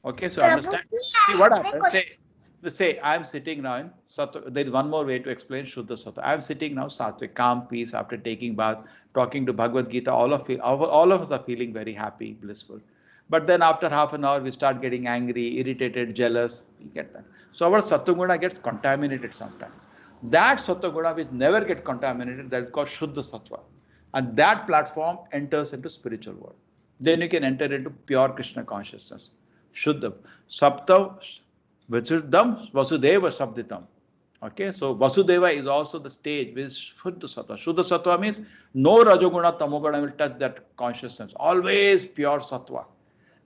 Okay, so understand. See what happens. Say I am sitting now in Sattva. There is one more way to explain Shuddha Sattva. I am sitting now Sattva, calm, peace, after taking bath, talking to Bhagavad Gita. All of us are feeling very happy, blissful. But then after half an hour, we start getting angry, irritated, jealous. We get that. So our Sattva gets contaminated sometimes. That Sattva which never get contaminated, that is called Shuddha Sattva. And that platform enters into spiritual world. Then you can enter into pure Krishna consciousness. Shuddha. Saptam, Visuddham, Vasudeva Sabditam. Okay, so Vasudeva is also the stage with Shuddha Sattva. Shuddha Sattva means no Rajoguna, Tamoguna will touch that consciousness. Always pure Sattva.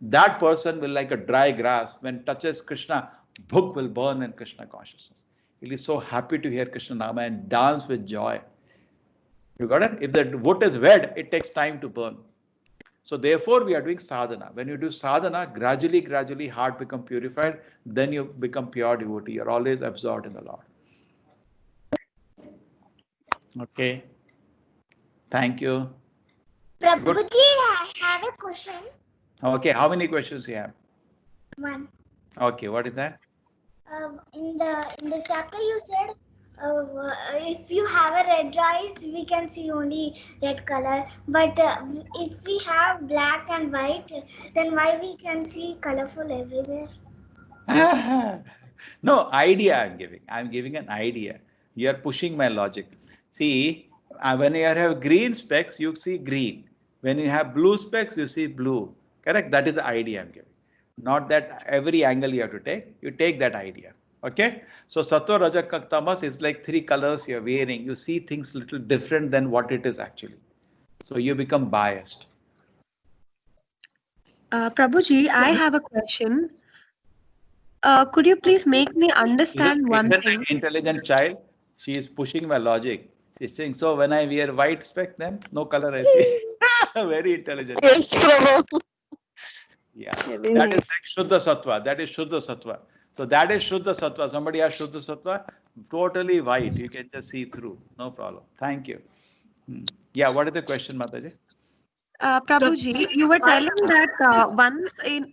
That person will, like a dry grass, when touches Krishna, bhuk will burn in Krishna consciousness. He'll be so happy to hear Krishna Nama and dance with joy. You got it? If the wood is wet, it takes time to burn. So therefore, we are doing sadhana. When you do sadhana, gradually heart become purified. Then you become pure devotee. You're always absorbed in the Lord. Okay. Thank you. Prabhuji, I have a question. Okay, how many questions you have? One. Okay, what is that? In the chapter you said, if you have a red rice, we can see only red color. But if we have black and white, then why we can see colorful everywhere? No, idea I'm giving. I'm giving an idea. You are pushing my logic. See, when you have green specks, you see green. When you have blue specks, you see blue. Correct? That is the idea I'm giving. Not that every angle you have to take. You take that idea. Okay? So Sattva, Rajak, Tamas is like 3 colors you're wearing. You see things little different than what it is actually. So you become biased. Prabhuji, I have a question. Could you please make me understand one thing? An intelligent child, she is pushing my logic. She's saying, so when I wear white spec, then no color I see. Very intelligent. Yes, Prabhu. Yeah, that is like Shuddha Sattva. That is Shuddha Sattva. So that is Shuddha Sattva. Somebody has Shuddha Sattva, totally white. You can just see through. No problem. Thank you. Yeah, what is the question, Mataji? Prabhuji, you were telling that once in...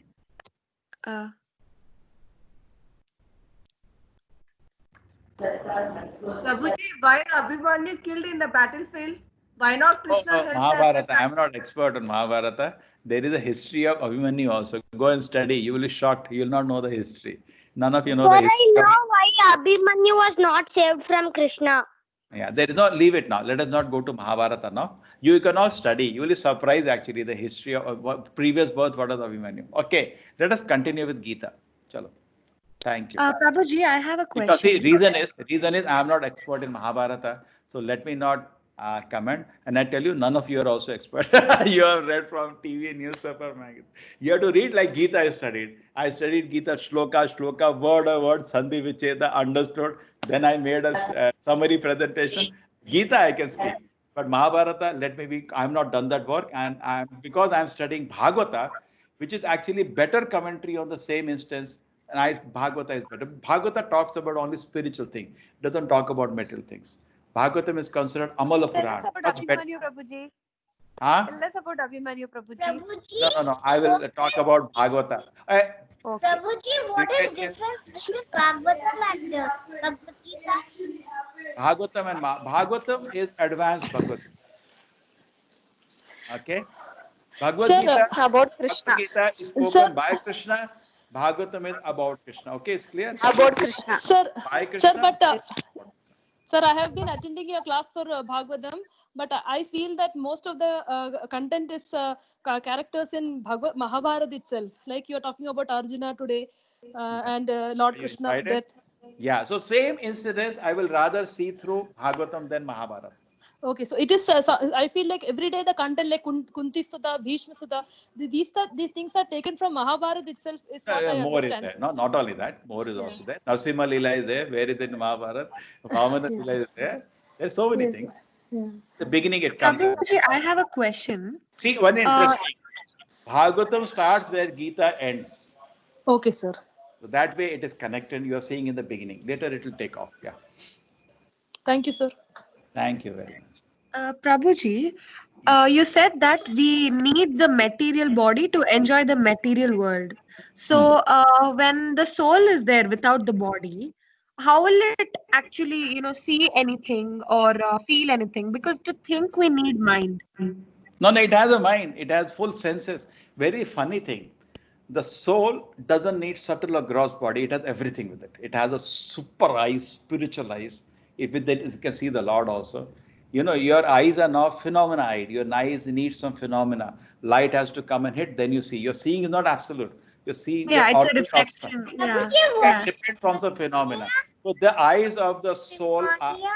Prabhuji, why Abhimanyu killed in the battlefield? Why not Krishna helped Mahabharata. I am not expert on Mahabharata. There is a history of Abhimanyu also. Go and study. You will be shocked. You will not know the history. None of you know the history. I know why Abhimanyu was not saved from Krishna. Yeah, there is not. Leave it now. Let us not go to Mahabharata now. You can all study. You will be surprised actually the history of previous birth. What is Abhimanyu? Okay, let us continue with Gita. Chalo. Thank you. Prabhuji, I have a question. Because see, reason is I am not expert in Mahabharata. So let me not comment. And I tell you, none of you are also expert. You have read from TV, newspaper, magazine. You have to read like Gita I studied. I studied Gita shloka, word by word, sandhi vicheda, understood. Then I made a summary presentation. Gita I can speak. But Mahabharata, I have not done that work. And because I am studying Bhagavata, which is actually better commentary on the same instance. And Bhagavata is better. Bhagavata talks about only spiritual thing. Doesn't talk about material things. Bhagavatam is considered Amala Purana. Tell us about Abhimanyu, Prabhuji. Huh? Tell us about Abhimanyu, Prabhuji. No. I will talk about Bhagavata. Okay. Prabhuji, what is difference between Bhagavatam and Bhagavad Gita? Bhagavatam and Bhagavatam is advanced Bhagavatam. Okay. Bhagavad Sir, Gita, It's about Krishna. Bhagavad Gita is spoken Sir, by Krishna. Bhagavatam is about Krishna. Okay, it's clear? About Krishna. sir, By sir, Krishna. but sir, I have been attending your class for Bhagavatam, but I feel that most of the content is characters in Mahabharata itself. Like you are talking about Arjuna today and Lord Are you Krishna's invited? death. Yeah, so same incidents I will rather see through Bhagavatam than Mahabharata. Okay, so it is. I feel like every day the content like Kunti Sudha, Bhishma Sudha, these things are taken from Mahabharata itself. Is what I More is understand. there. No, not only that. More is also there. Narsimha Leela is there. Where is it in Mahabharata? Vamana Yes. Leela is there. There's so many Yes. things. Yeah. The beginning it comes. Prabhuji, I have a question. See, one interesting. Bhagavatam starts where Gita ends. Okay, sir. So that way it is connected. You are seeing in the beginning. Later it will take off. Yeah. Thank you, sir. Thank you very much. Prabhuji, you said that we need the material body to enjoy the material world. So, when the soul is there without the body, how will it actually, see anything or feel anything? Because to think we need mind. No, it has a mind. It has full senses. Very funny thing. The soul doesn't need subtle or gross body. It has everything with it. It has a super eyes, spiritual eyes. If with that, you can see the Lord also. Your eyes are now phenomena-eyed. Your eyes need some phenomena. Light has to come and hit, then you see. Your seeing is not absolute. You're seeing Yeah, the it's a output of reflection. Yeah. Prabhuji, Yeah. what different forms of phenomena. So the eyes of the soul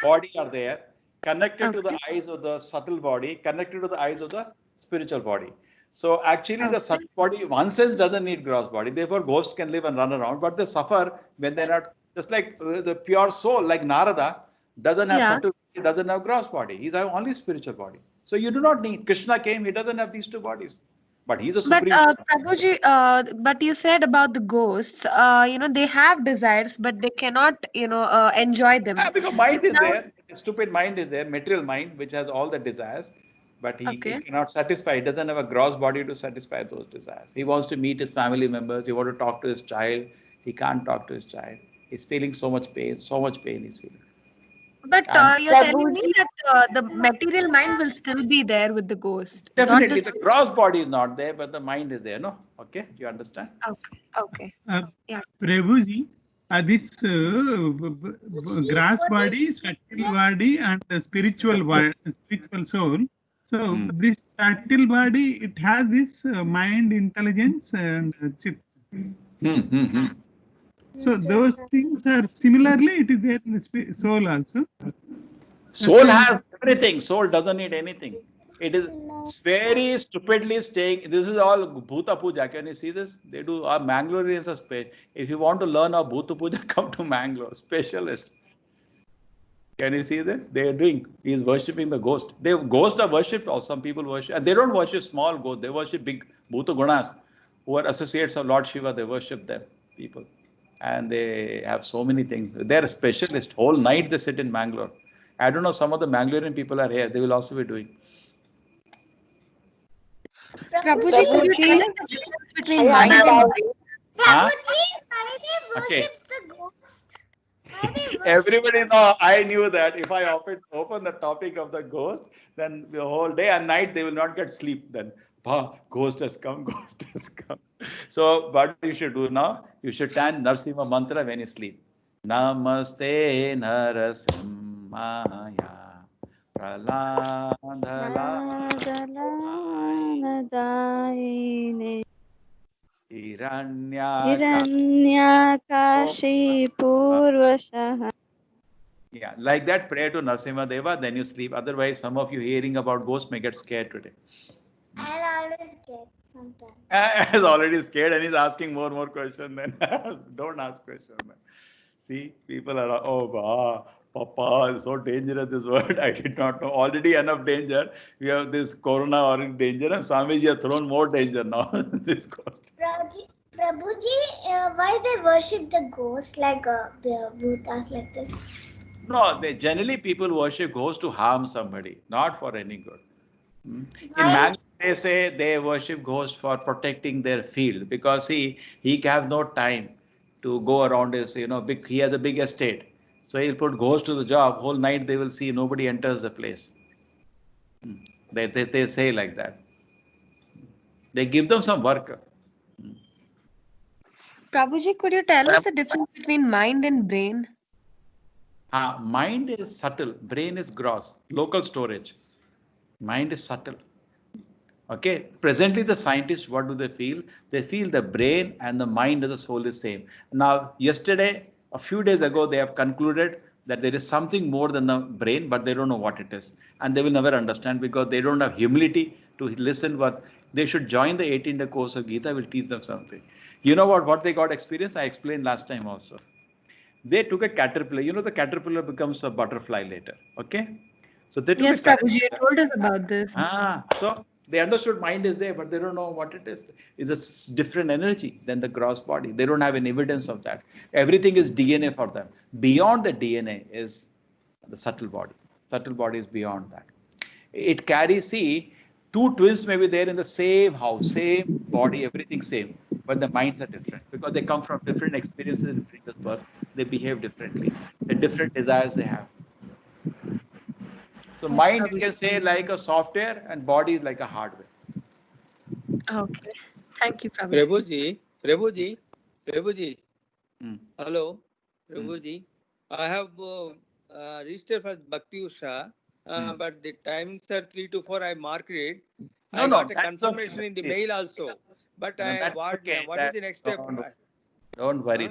body are there, connected to the eyes of the subtle body, connected to the eyes of the spiritual body. So actually the subtle body, one sense doesn't need gross body. Therefore, ghosts can live and run around, but they suffer when they're not, just like the pure soul, like Narada, doesn't have Yeah. subtle, he doesn't have gross body. He's have only spiritual body. So you do not need, Krishna came, he doesn't have these two bodies. But he's a But supreme. Prabhuji, but you said about the ghosts, they have desires, but they cannot, enjoy them. Because mind is Now- there, stupid mind is there, material mind, which has all the desires, but he cannot satisfy. He doesn't have a gross body to satisfy those desires. He wants to meet his family members. He wants to talk to his child. He can't talk to his child. He's feeling so much pain he's feeling. But And- you're telling me that the material mind will still be there with the ghost. not Definitely, the gross body is not there, but the mind is there, no? Okay, you understand? Okay. Yeah. Prabhuji, this grass body, subtle body, and the spiritual soul. So this subtle body, it has this mind, intelligence, and chit. So those things are similarly, it is there in the soul also. Soul has everything. Soul doesn't need anything. It is very stupidly staying. This is all Bhuta Puja. Can you see this? They do. Our Mangalore is a space. If you want to learn our Bhuta Puja, come to Mangalore. Specialist. Can you see this? They are doing. He is worshipping the ghost. Ghosts are worshipped. Or some people worship. And they don't worship small ghosts. They worship big Bhuta Gunas, who are associates of Lord Shiva. They worship them. People. And they have so many things. They're a specialist. Whole night they sit in Mangalore. I don't know, some of the Mangalorean people are here. They will also be doing. Prabhuji, could you tell us the difference between mind and body? Prabhuji, why they Okay. worships the ghost? Why they worship Everybody know, I knew that if I open the topic of the ghost, then the whole day and night they will not get sleep then. Ghost has come, ghost has come. So what you should do now? You should chant Narsimha mantra when you sleep. Namaste Narasimhaya Praladaladaine Hiranyakashi Purvashaha. Yeah, like that, pray to Narasimha Deva, then you sleep. Otherwise, some of you hearing about ghosts may get scared today. I always get sometimes. He's already scared and he's asking more questions. Then don't ask questions. Man. See, people are, Papa, it's so dangerous this word. I did not know. Already enough danger. We have this corona or danger, and Swamiji has thrown more danger now. This ghost. Prabhuji, why they worship the ghost like the bhutas like this? No, generally people worship ghosts to harm somebody, not for any good. In Why? They say they worship ghosts for protecting their field because he has no time to go around his, he has a big estate. So he'll put ghosts to the job. Whole night they will see nobody enters the place. They say like that. They give them some work. Prabhuji, could you tell us the difference between mind and brain? Mind is subtle, brain is gross, local storage. Mind is subtle. Okay, presently the scientists, what do they feel? They feel the brain and the mind and the soul is same. Now, yesterday, a few days ago, they have concluded that there is something more than the brain, but they don't know what it is. And they will never understand because they don't have humility to listen. But they should join the 18-day course of Gita, will teach them something. You know what they got experience? I explained last time also. They took a caterpillar. You know, the caterpillar becomes a butterfly later. Okay. So they took Yes, Prabhuji, you told us about this. So they understood mind is there, but they don't know what it is. It's a different energy than the gross body. They don't have any evidence of that. Everything is DNA for them. Beyond the DNA is the subtle body. Subtle body is beyond that. It carries, see, two twins may be there in the same house, same body, everything same, but the minds are different because they come from different experiences in previous birth. They behave differently. The different desires they have. So mind, you can say, like a software and body is like a hardware. Okay. Thank you, Prabhuji. Prabhuji. Hello, Prabhuji. I have registered for Bhakti Usha, but the timings are 3 to 4. I marked it. I got a confirmation in the mail also. But what is the next step? Don't worry.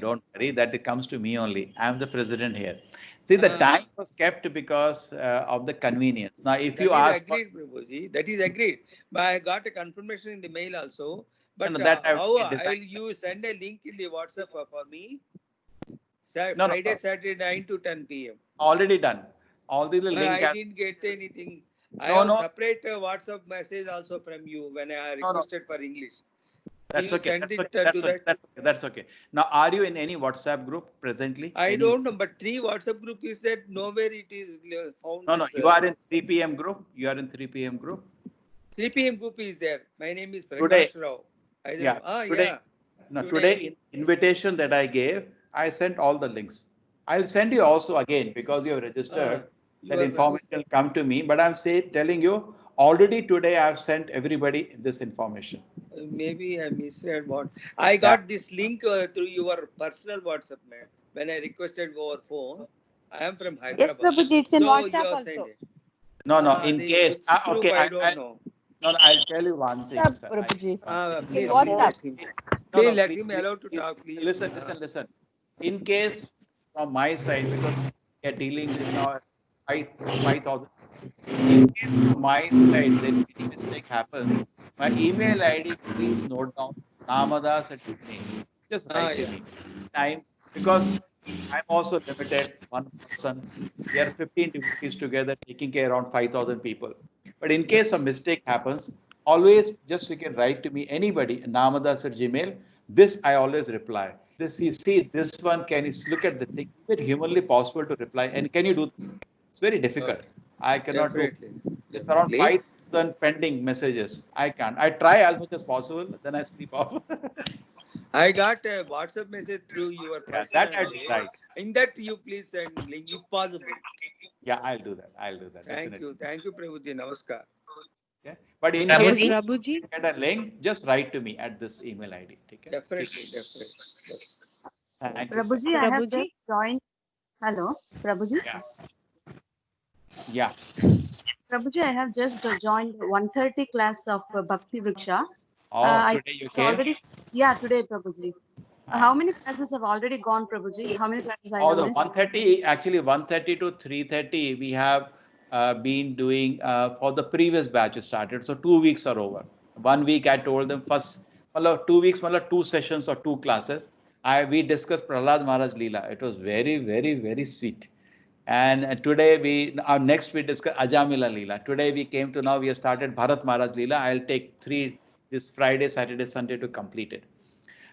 That it comes to me only. I'm the president here. See, the time was kept because of the convenience. Now, if you ask, Prabhuji, that is agreed. But I got a confirmation in the mail also. But how you send a link in the WhatsApp for me? Friday, Saturday, 9 to 10 p.m. Already done. All the link. I didn't get anything. I have separate WhatsApp message also from you when I requested for English. That's okay. That's okay. Now, are you in any WhatsApp group presently? I don't know, but 3 WhatsApp group is that nowhere it is found. No, you are in 3 p.m. group. You are in 3 p.m. group. 3 p.m. group is there. My name is Prakash Rao. Today invitation that I gave, I sent all the links. I'll send you also again because you have registered. That information will come to me. But I'm telling you, already today I have sent everybody this information. Maybe I misread what. I got this link through your personal WhatsApp, man. When I requested over phone, I am from Hyderabad. Yes, Prabhuji, it's in WhatsApp also. No, in case. Okay, I don't know. No, I'll tell you one thing. Please let him allow to talk, please. Listen. In case from my side, because we are dealing with now 5,000. In case from my side, then any mistake happens. My email ID, please note down namadas@gmail. Just write to me. Because I'm also limited, one person. We are 15 devotees together, taking care around 5,000 people. But in case a mistake happens, always just you can write to me, anybody, namadas@gmail. This I always reply. This, you see, this one, can you look at the thing? Is it humanly possible to reply? And can you do this? It's very difficult. I cannot do it. It's around 5,000 pending messages. I can't. I try as much as possible, then I sleep off. I got a WhatsApp message through your personal mail. In that, you please send link if possible. Yeah, I'll do that. Thank you, Prabhuji. Namaskar. Okay. But in case you get a link, just write to me at this email ID. Definitely. Thank Prabhuji, I have just joined. Hello, Prabhuji. Yeah. Prabhuji, I have just joined 1:30 class of Bhakti Vriksha. Today you came? Today, Prabhuji. How many classes have already gone, Prabhuji? How many classes I have missed? 1:30, actually 1:30 to 3:30 we have been doing for the previous batch started. So 2 weeks are over. 1 week I told them first, 2 weeks, 2 sessions or 2 classes. We discussed Prahlad Maharaj Leela. It was very, very, very sweet. And today next we discuss Ajamila Leela. Today we have started Bharat Maharaj Leela. I'll take 3 this Friday, Saturday, Sunday to complete it.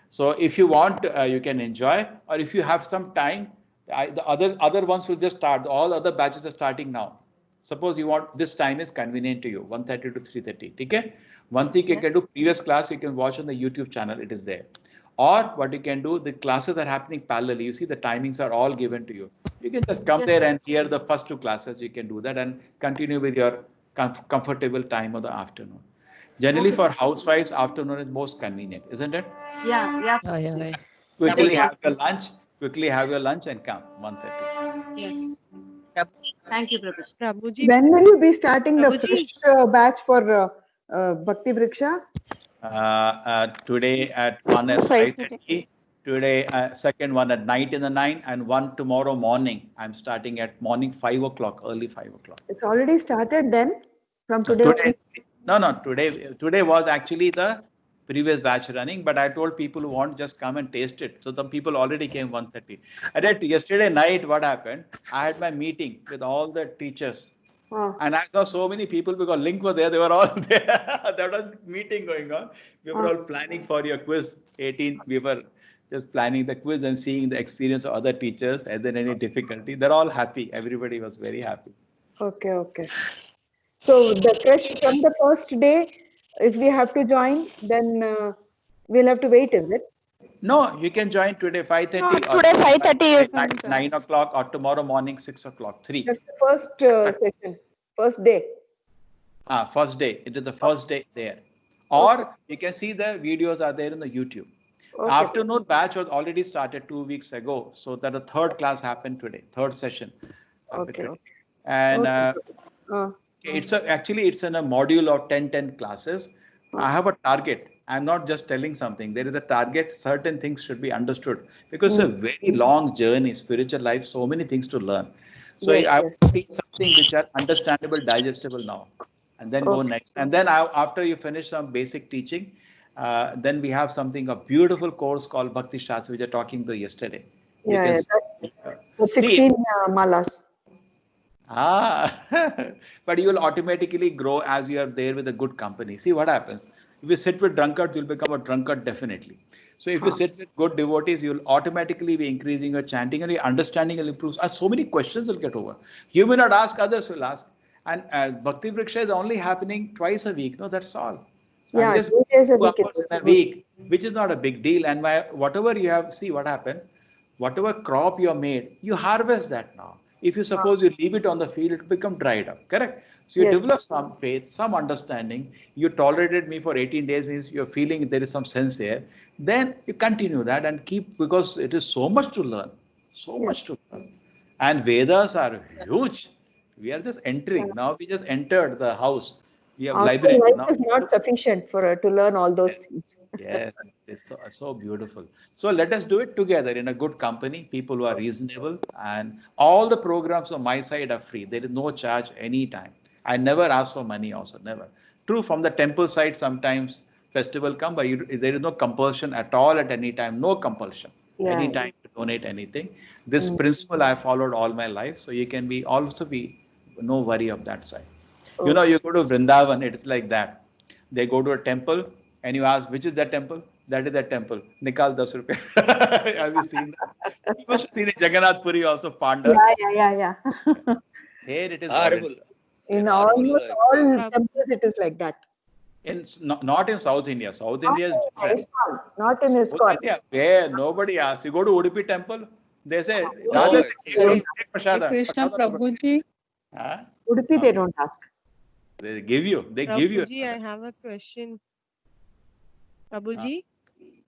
So if you want, you can enjoy, or if you have some time, the other ones will just start. All other batches are starting now. Suppose you want, this time is convenient to you, 1:30 to 3:30. Okay? One thing you can do, previous class you can watch on the YouTube channel, it is there. Or what you can do, the classes are happening parallelly. You see the timings are all given to you. You can just come there and hear the first 2 classes. You can do that and continue with your comfortable time of the afternoon. Generally for housewives, afternoon is most convenient, isn't it? Yeah. Quickly have your lunch. Quickly have your lunch and come 1:30. Yes. Thank you, Prabhuji. Prabhuji, When will you be starting the Prabhuji. fresh batch for Bhakti Vriksha? Today at 1 at 5:30. Today, second one at night in the 9, and one tomorrow morning. I'm starting at morning 5 o'clock, early 5 o'clock. It's already started then from today. No. Today was actually the previous batch running, but I told people who want just come and taste it. So some people already came 1:30. And yesterday night, what happened? I had my meeting with all the teachers. And I saw so many people because Link was there. They were all there. There was a meeting going on. We were all planning for your quiz 18. We were just planning the quiz and seeing the experience of other teachers. And then any difficulty, they're all happy. Everybody was very happy. Okay. So the fresh from the first day, if we have to join, then we'll have to wait, is it? No, you can join today 5:30. No, today 5:30. 9 o'clock or tomorrow morning 6 o'clock. 3. That's the first session, first day. First day. It is the first day there. Or you can see the videos are there in the YouTube. Afternoon batch was already started 2 weeks ago. So that the third class happened today, third session. And actually it's in a module of 10 classes. I have a target. I'm not just telling something. There is a target. Certain things should be understood because it's a very long journey, spiritual life, so many things to learn. So I will teach something which are understandable, digestible now, and then go next. And then after you finish some basic teaching, then we have something, a beautiful course called Bhakti Shastra, which I talking to yesterday. For 16 malas. But you will automatically grow as you are there with a good company. See what happens. If you sit with drunkards, you'll become a drunkard definitely. So if you sit with good devotees, you'll automatically be increasing your chanting and your understanding will improve. So many questions will get over. You may not ask, others will ask. And Bhakti Vriksha is only happening twice a week. No, that's all. So just 2 hours in a week, which is not a big deal. And whatever you have, see what happened. Whatever crop you have made, you harvest that now. If you suppose you leave it on the field, it will become dried up, correct? So you develop some faith, some understanding. You tolerated me for 18 days, means you're feeling there is some sense there. Then you continue that and keep, because it is so much to learn, so much to learn. And Vedas are huge. We are just entering. Now we just entered the house. We have library. Life is not sufficient for to learn all those things. Yes, it's so beautiful. So let us do it together in a good company, people who are reasonable, and all the programs on my side are free. There is no charge anytime. I never ask for money also, never. True, from the temple side, sometimes festival come, but there is no compulsion at all at any time, no compulsion. Anytime to donate anything. This principle I followed all my life, so you can also be no worry of that side. You know, you go to Vrindavan, it's like that. They go to a temple and you ask, which is that temple? That is that temple. Nikal 10 rupees. Have you seen that? You must have seen in Jagannath Puri also, Pandas. Yeah. Here it is. Horrible. In almost all temples, it is like that. Not in South India. South India is different. Not in ISKCON. Where nobody asks. You go to Udupi temple, they say, Krishna Prabhuji. Udupi, they don't ask. They give you. Prabhuji, I have a question. Prabhuji,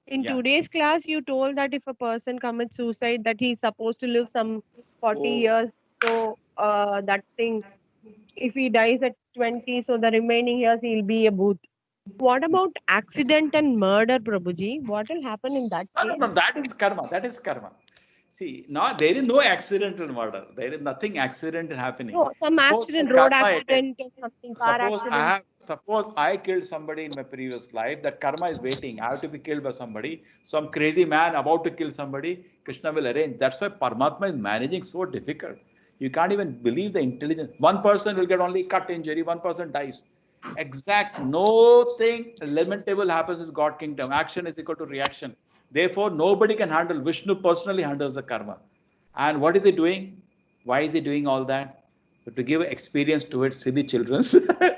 in today's class, you told that if a person commits suicide, that he's supposed to live some 40 years. So that thing, if he dies at 20, so the remaining years he'll be a bhoot. What about accident and murder, Prabhuji? What will happen in that case? No, that is karma. That is karma. See, there is no accidental murder. There is nothing accidental happening. No, some accident, road accident or something, car accident. Suppose I killed somebody in my previous life, that karma is waiting. I have to be killed by somebody. Some crazy man about to kill somebody, Krishna will arrange. That's why Paramatma is managing so difficult. You can't even believe the intelligence. One person will get only cut injury, one person dies. Nothing lamentable happens in God's kingdom. Action is equal to reaction. Therefore, nobody can handle. Vishnu personally handles the karma. And what is he doing? Why is he doing all that? But to give experience to it, silly children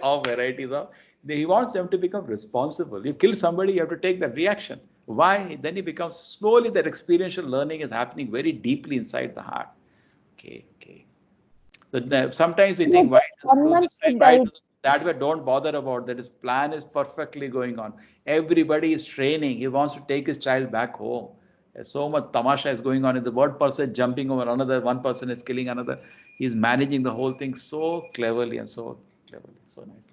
of varieties of, he wants them to become responsible. You kill somebody, you have to take that reaction. Why? Then he becomes, slowly that experiential learning is happening very deeply inside the heart. Okay. So sometimes we think, why does this way, why does that way? Don't bother about that. His plan is perfectly going on. Everybody is training. He wants to take his child back home. There's so much tamasha is going on. Is the one person jumping over another, one person is killing another. He's managing the whole thing so cleverly and so nice.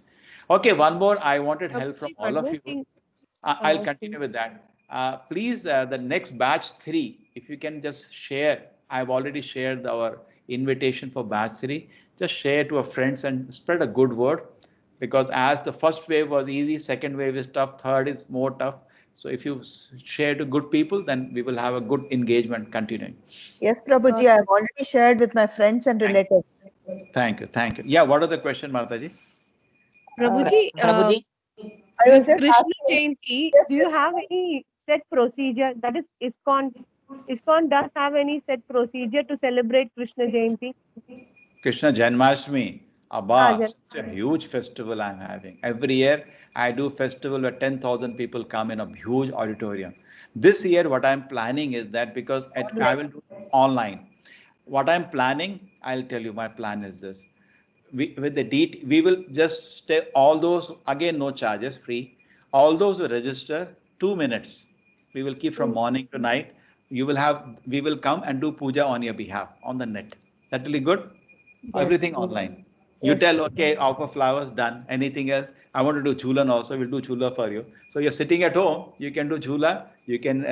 Okay, one more. I wanted help from all of you. I'll continue with that. Please, the next batch 3, if you can just share. I've already shared our invitation for batch 3. Just share to our friends and spread a good word, because as the first wave was easy, second wave is tough, third is more tough. So if you share to good people, then we will have a good engagement continuing. Yes, Prabhuji, I've already shared with my friends and relatives. Thank you. Yeah, what are the question, Mataji? Prabhuji, I was with just Krishna asking, Jayanti, do you have any set procedure? That is, ISKCON does have any set procedure to celebrate Krishna Jayanti? Krishna Janmashtami, Abba, such a huge festival I'm having. Every year I do festival where 10,000 people come in a huge auditorium. This year what I'm planning is that, because I will do it online. What I'm planning, I'll tell you, my plan is this. We will just stay, all those, again, no charges, free. All those who register, 2 minutes. We will keep from morning to night. We will come and do puja on your behalf on the net. That will be good. Yes. Everything online. You tell, okay, offer flowers, done. Anything else? I want to do chulan also. We'll do chula for you. So you're sitting at home. You can do chula. You can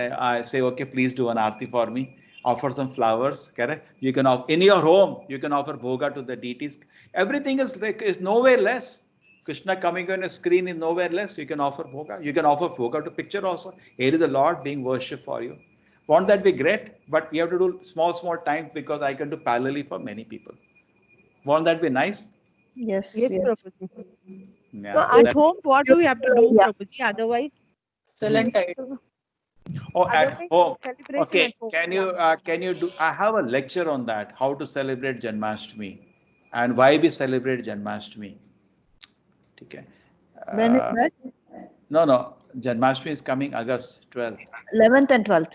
say, okay, please do an aarti for me. Offer some flowers. Correct? You can in your home. You can offer bhoga to the deities. Everything is nowhere less. Krishna coming on a screen is nowhere less. You can offer bhoga. You can offer bhoga to picture also. Here is the Lord being worshipped for you. Won't that be great? But we have to do small time, because I can do parallelly for many people. Won't that be nice? Yes. Prabhuji. Yeah, so at home, what do we have to do, Prabhuji? Otherwise, Excellent. Oh, at home. Okay. At home. Can you do? I have a lecture on that. How to celebrate Janmashtami, and why we celebrate Janmashtami. Okay. When is that? No. Janmashtami is coming August 12th. 11th and 12th.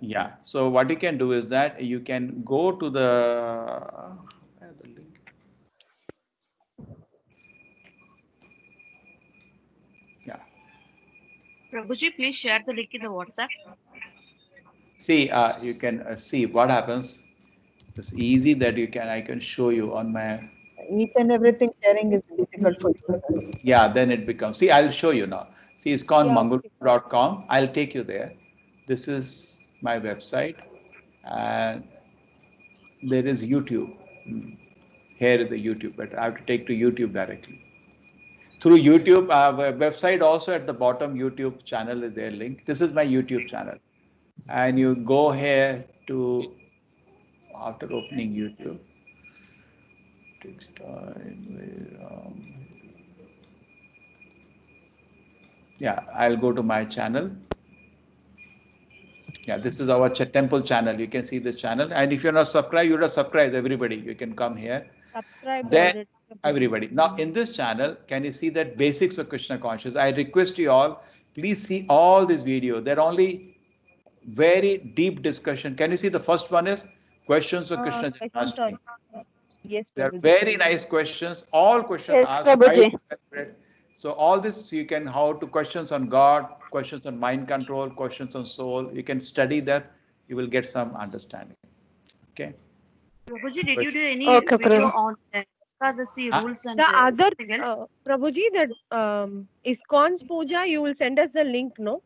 Yeah. So what you can do is that you can go to the link. Yeah. Prabhuji, please share the link in the WhatsApp. See, you can see what happens. It's easy that I can show you on my. Each and everything sharing is difficult for you. Yeah, then it becomes. See, I'll show you now. See, it's ISKCONmangalore.com. I'll take you there. This is my website, and there is YouTube. Here is the YouTube, but I have to take to YouTube directly. Through YouTube, website also at the bottom, YouTube channel is there link. This is my YouTube channel. And you go here to, after opening YouTube, takes time. Yeah, I'll go to my channel. Yeah, this is our temple channel. You can see this channel. And if you're not subscribed, you're not subscribed, everybody. You can come here. Subscribe. Then everybody. Now in this channel, can you see that basics of Krishna consciousness? I request you all, please see all these videos. They're only very deep discussion. Can you see the first one is questions of Krishna Janmashtami? Yes, they're very nice questions. All questions asked. So all this you can, how to questions on God, questions on mind control, questions on soul. You can study that. You will get some understanding. Okay. Prabhuji, did you do any video on Ekadasi rules and the other something else? Prabhuji, that ISKCON's puja, you will send us the link, no?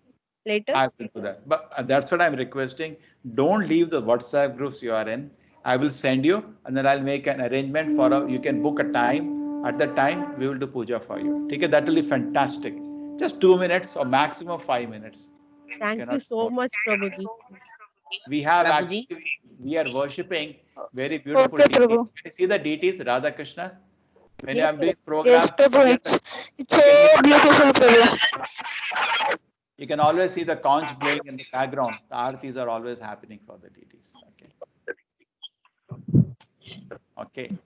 Later. I will do that. But that's what I'm requesting. Don't leave the WhatsApp groups you are in. I will send you, and then I'll make an arrangement for you can book a time. At that time, we will do puja for you. Okay, that will be fantastic. Just 2 minutes or maximum 5 minutes. Thank you so much, Prabhuji. We have actually, we are worshipping very beautiful deities. Can you see the deities, Radha Krishna? When I'm doing program, yes, Prabhu, it's so beautiful, Prabhu. You can always see the conch blowing in the background. The aartis are always happening for the deities. Okay.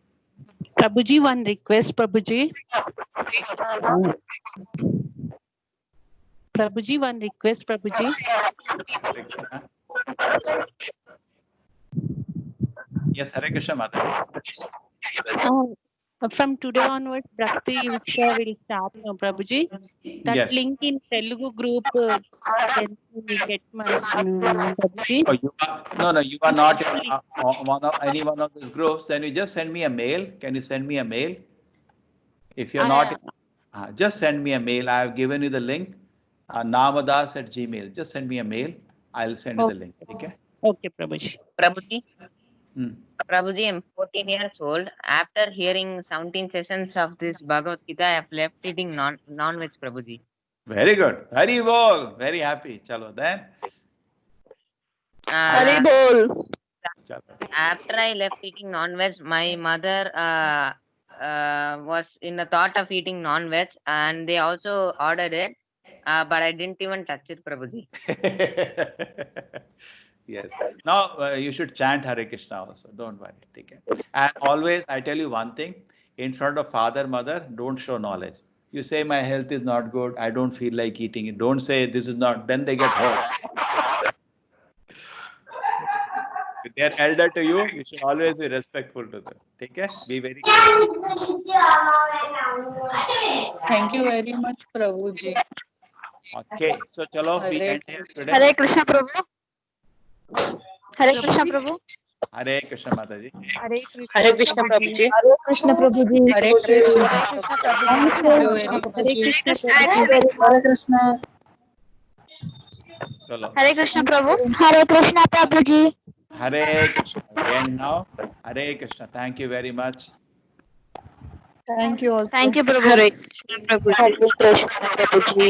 Prabhuji, one request, Prabhuji. Prabhuji, one request, Prabhuji. Yes, Hare Krishna, Mata. From today onwards, Bhakti Uksha will start now, Prabhuji. That Yes. link in Telugu group, then we get my Prabhuji. Oh, you are not any one of these groups. Then you just send me a mail. Can you send me a mail? If you're not, just send me a mail. I have given you the link. Namadas@gmail. Just send me a mail. I'll send you the link. Okay. Okay, Prabhuji. Prabhuji. Prabhuji, I'm 14 years old. After hearing 17 sessions of this Bhagavad Gita, I have left eating non-veg, Prabhuji. Very good. Very well. Very happy. Chalo. Then. Haribol. After I left eating non-veg, my mother was in the thought of eating non-veg, and they also ordered it, but I didn't even touch it, Prabhuji. Yes. Now you should chant Hare Krishna also. Don't worry. Take care. And always, I tell you one thing: in front of father, mother, don't show knowledge. You say my health is not good. I don't feel like eating it. Don't say this is not. Then they get hurt. If they are elder to you, you should always be respectful to them. Take care. Be very careful. Thank you very much, Prabhuji. Okay. So chalo, we end here today. Hare Krishna, Prabhu. Hare Krishna, Prabhu. Hare Krishna, Mataji. Hare Krishna, Prabhuji. Hare Krishna, Prabhuji. Hare Krishna. Hare Krishna. Chalo. Hare Krishna, Prabhu. Hare Krishna, Prabhuji. Hare Krishna. And now, Hare Krishna. Thank you very much. Thank you all. Thank you, Prabhu. Hare Krishna, Prabhuji.